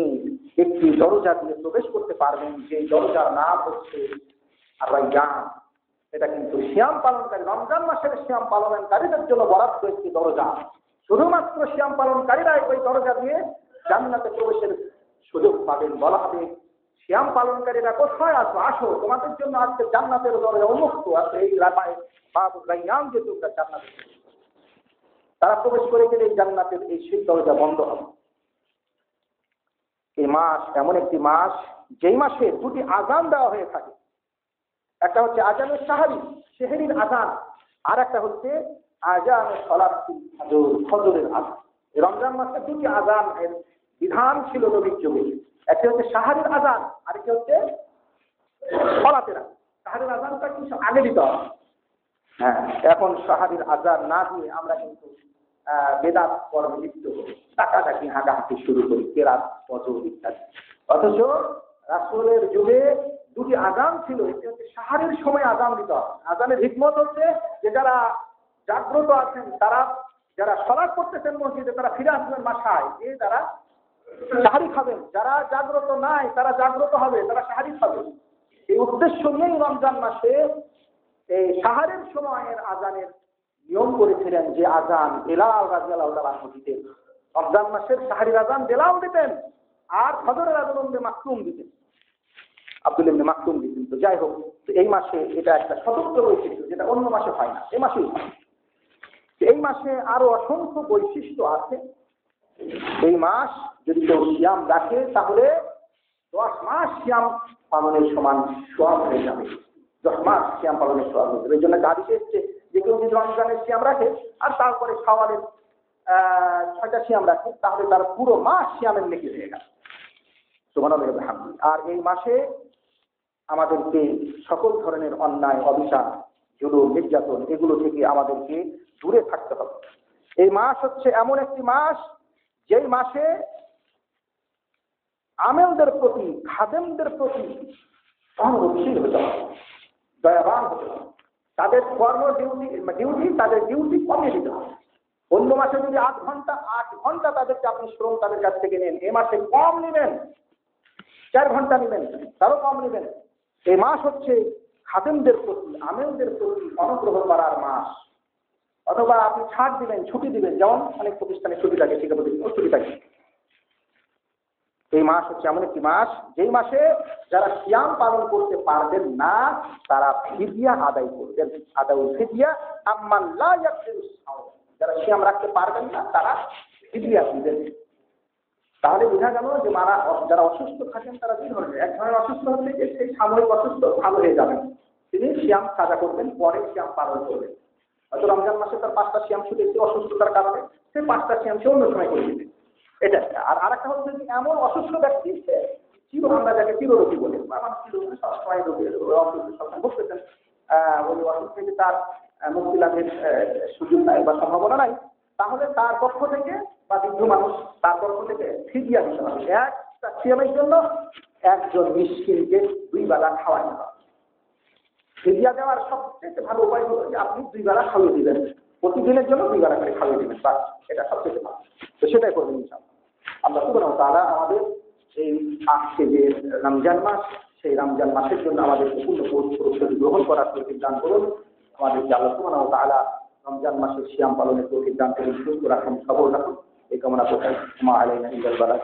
Speaker 1: একটি দরজা দিয়ে প্রবেশ করতে পারবেন, যে দরজার নাম হচ্ছে রায়্যান। এটা কিন্তু সিয়াম পালনকারী, রমজান মাসের সিয়াম পালনকারীদের জন্য বরাদ্দ একটি দরজা। শুধুমাত্র সিয়াম পালনকারীরাই ওই দরজা দিয়ে জান্নাতে প্রবেশের সুযোগ পাবেন। বলা হবে, সিয়াম পালনকারীরা কোথায় আসো, আসো, তোমাদের জন্য আজকে জান্নাতের দরজা উন্মুক্ত আছে। এই রায়্যান যে তোমরা জান্নাতে, তারা প্রবেশ করে গেলে এই জান্নাতের এই সেই দরজা বন্ধ হবে। এই মাস এমন একটি মাস যেই মাসে দুটি আযান দেওয়া হয়ে থাকে। একটা হচ্ছে আজানের সেহরির আযান, আর একটা হচ্ছে আযানে সালাতুল ফজর, ফজরের আযান। রমজান মাসে দুটি আযানের বিধান ছিল নবীর যুগে। একটা হচ্ছে সাহারির আযান, আর একটা হচ্ছে সালাতের আযান। সাহারির আযানটা কিছু আগে দিতে হবে। হ্যাঁ, এখন সাহারির আযান না দিয়ে আমরা কিন্তু বেদাত কর্মে লিপ্ত করি, টাকাটাকি হাঁটাহাঁটি শুরু করি, কেরাত, ফজর ইত্যাদি। অথচ রাসূলের যুগে দুটি আযান ছিল। একটি হচ্ছে সাহারির সময় আযান দিতে হবে। আযানের হিকমত হচ্ছে যে যারা জাগ্রত আছেন, তারা যারা সালাত করতেছেন মসজিদে, তারা ফিরে আসবেন বাসায়, যে তারা সাহারি খাবেন। যারা জাগ্রত নাই তারা জাগ্রত হবে, তারা সাহারি খাবে। এই উদ্দেশ্য নিয়েই রমজান মাসে এই সাহারের সময়ের আযানের নিয়ম করেছিলেন, যে আযান বেলাল রাদিয়াল্লাহু তাআলা আনহু দিতেন। রমজান মাসের সাহারির আযান বেলাল দিতেন, আর ফজরের আযান ইবনে মাকতুম দিতেন, আব্দুল ইবনে মাকতুম দিতেন। তো যাই হোক, এই মাসে এটা একটা স্বতন্ত্র বৈশিষ্ট্য, যেটা অন্য মাসে হয় না, এই মাসেই হয়। এই মাসে আরো অসংখ্য বৈশিষ্ট্য আছে। এই মাস যদি কেউ সিয়াম রাখে তাহলে 10 মাস সিয়াম পালনের সমান সওয়াব হয়ে যাবে। 10 মাস সিয়াম পালনের সওয়াব হয়ে যাবে। এই জন্য হাদিসে এসেছে যে কেউ যদি রমজানের সিয়াম রাখে আর তারপরে শাওয়ালের 6টা সিয়াম রাখে, তাহলে তার পুরো মাস সিয়ামের নেকি হয়ে গেল। সুবহানাল্লাহ ওয়া বিহামদিহি। আর এই মাসে আমাদেরকে সকল ধরনের অন্যায়, অবিচার, জুলুম, নির্যাতন এগুলো থেকে আমাদেরকে দূরে থাকতে হবে। এই মাস হচ্ছে এমন একটি মাস যেই মাসে আমেলদের প্রতি, খাদেমদের প্রতি সহনশীল হতে হবে, দয়াবান হতে হবে। তাদের কর্ম ডিউটি তাদের ডিউটি কমিয়ে দিতে হবে। অন্য মাসে যদি 8 ঘন্টা তাদেরকে আপনি শ্রম তাদের কাছ থেকে নেন, এ মাসে কম নেবেন, 4 ঘন্টা নেবেন, তারও কম নেবেন। এই মাস হচ্ছে খাদেমদের প্রতি, আমেলদের প্রতি অনুগ্রহ করার মাস। অথবা আপনি ছাড় দিবেন, ছুটি দিবেন, যেমন অনেক প্রতিষ্ঠানে ছুটি থাকে, শিক্ষা প্রতিষ্ঠানে ছুটি থাকে। এই মাস হচ্ছে এমন একটি মাস যেই মাসে যারা সিয়াম পালন করতে পারবেন না তারা ফিদিয়া আদায় করবেন। আদাউল ফিদিয়া আম্মান লা ইয়াকদিরুস সাওম। যারা সিয়াম রাখতে পারবেন না তারা ফিদিয়া দিবেন। তাহলে বোঝা গেল যে যারা অসুস্থ থাকেন তারা দুই ধরনের। এক ধরনের অসুস্থ হচ্ছে যে সেই সাময়িক অসুস্থ, ভালো হয়ে যাবেন, তিনি সিয়াম সাজা করবেন, পরে সিয়াম পালন করবেন। হয়তো রমজান মাসে তার 5টা সিয়াম ছুটেছে অসুস্থতার কারণে, সেই 5টা সিয়াম সে অন্য সময় করে দিবে। এটা আর আরেকটা হচ্ছে যে এমন অসুস্থ ব্যক্তি, আমরা যাকে চিররোগী বলি, আমার চিররোগী সবসময় রোগী, সবসময় বসতেছেন, ওই অসুখ থেকে তার মুক্তি লাভের সুযোগ নাই বা সম্ভাবনা নাই, তাহলে তার পক্ষ থেকে বা বৃদ্ধ মানুষ তার পক্ষ থেকে ফিদিয়া দিতে হবে। একটা সিয়ামের জন্য একজন মিসকিনকে 2 বেলা খাওয়াই দেওয়া। ফিদিয়া দেওয়ার সবচেয়ে ভালো উপায় হলো যে আপনি 2 বেলা খাওয়িয়ে দিবেন, প্রতিদিনের জন্য 2 বেলা করে খাওয়িয়ে দিবেন, বাস, এটা সবচেয়ে ভালো। তো সেটাই করবেন ইনশাআল্লাহ। আল্লাহ সুবহানাহু ওয়া তাআলা আমাদের এই আজকে যে রমজান মাস, সেই রমজান মাসের জন্য আমাদের পূর্ণ প্রস্তুতি গ্রহণ করার তৌফিক দান করুন। আমাদেরকে আল্লাহ সুবহানাহু ওয়া তাআলা রমজান মাসের সিয়াম পালনের তৌফিক দান করুন, সুস্থ রাখুন, সবল রাখুন। এই কামনা করছি। মা আলাইনা ইল্লাল বালাগ।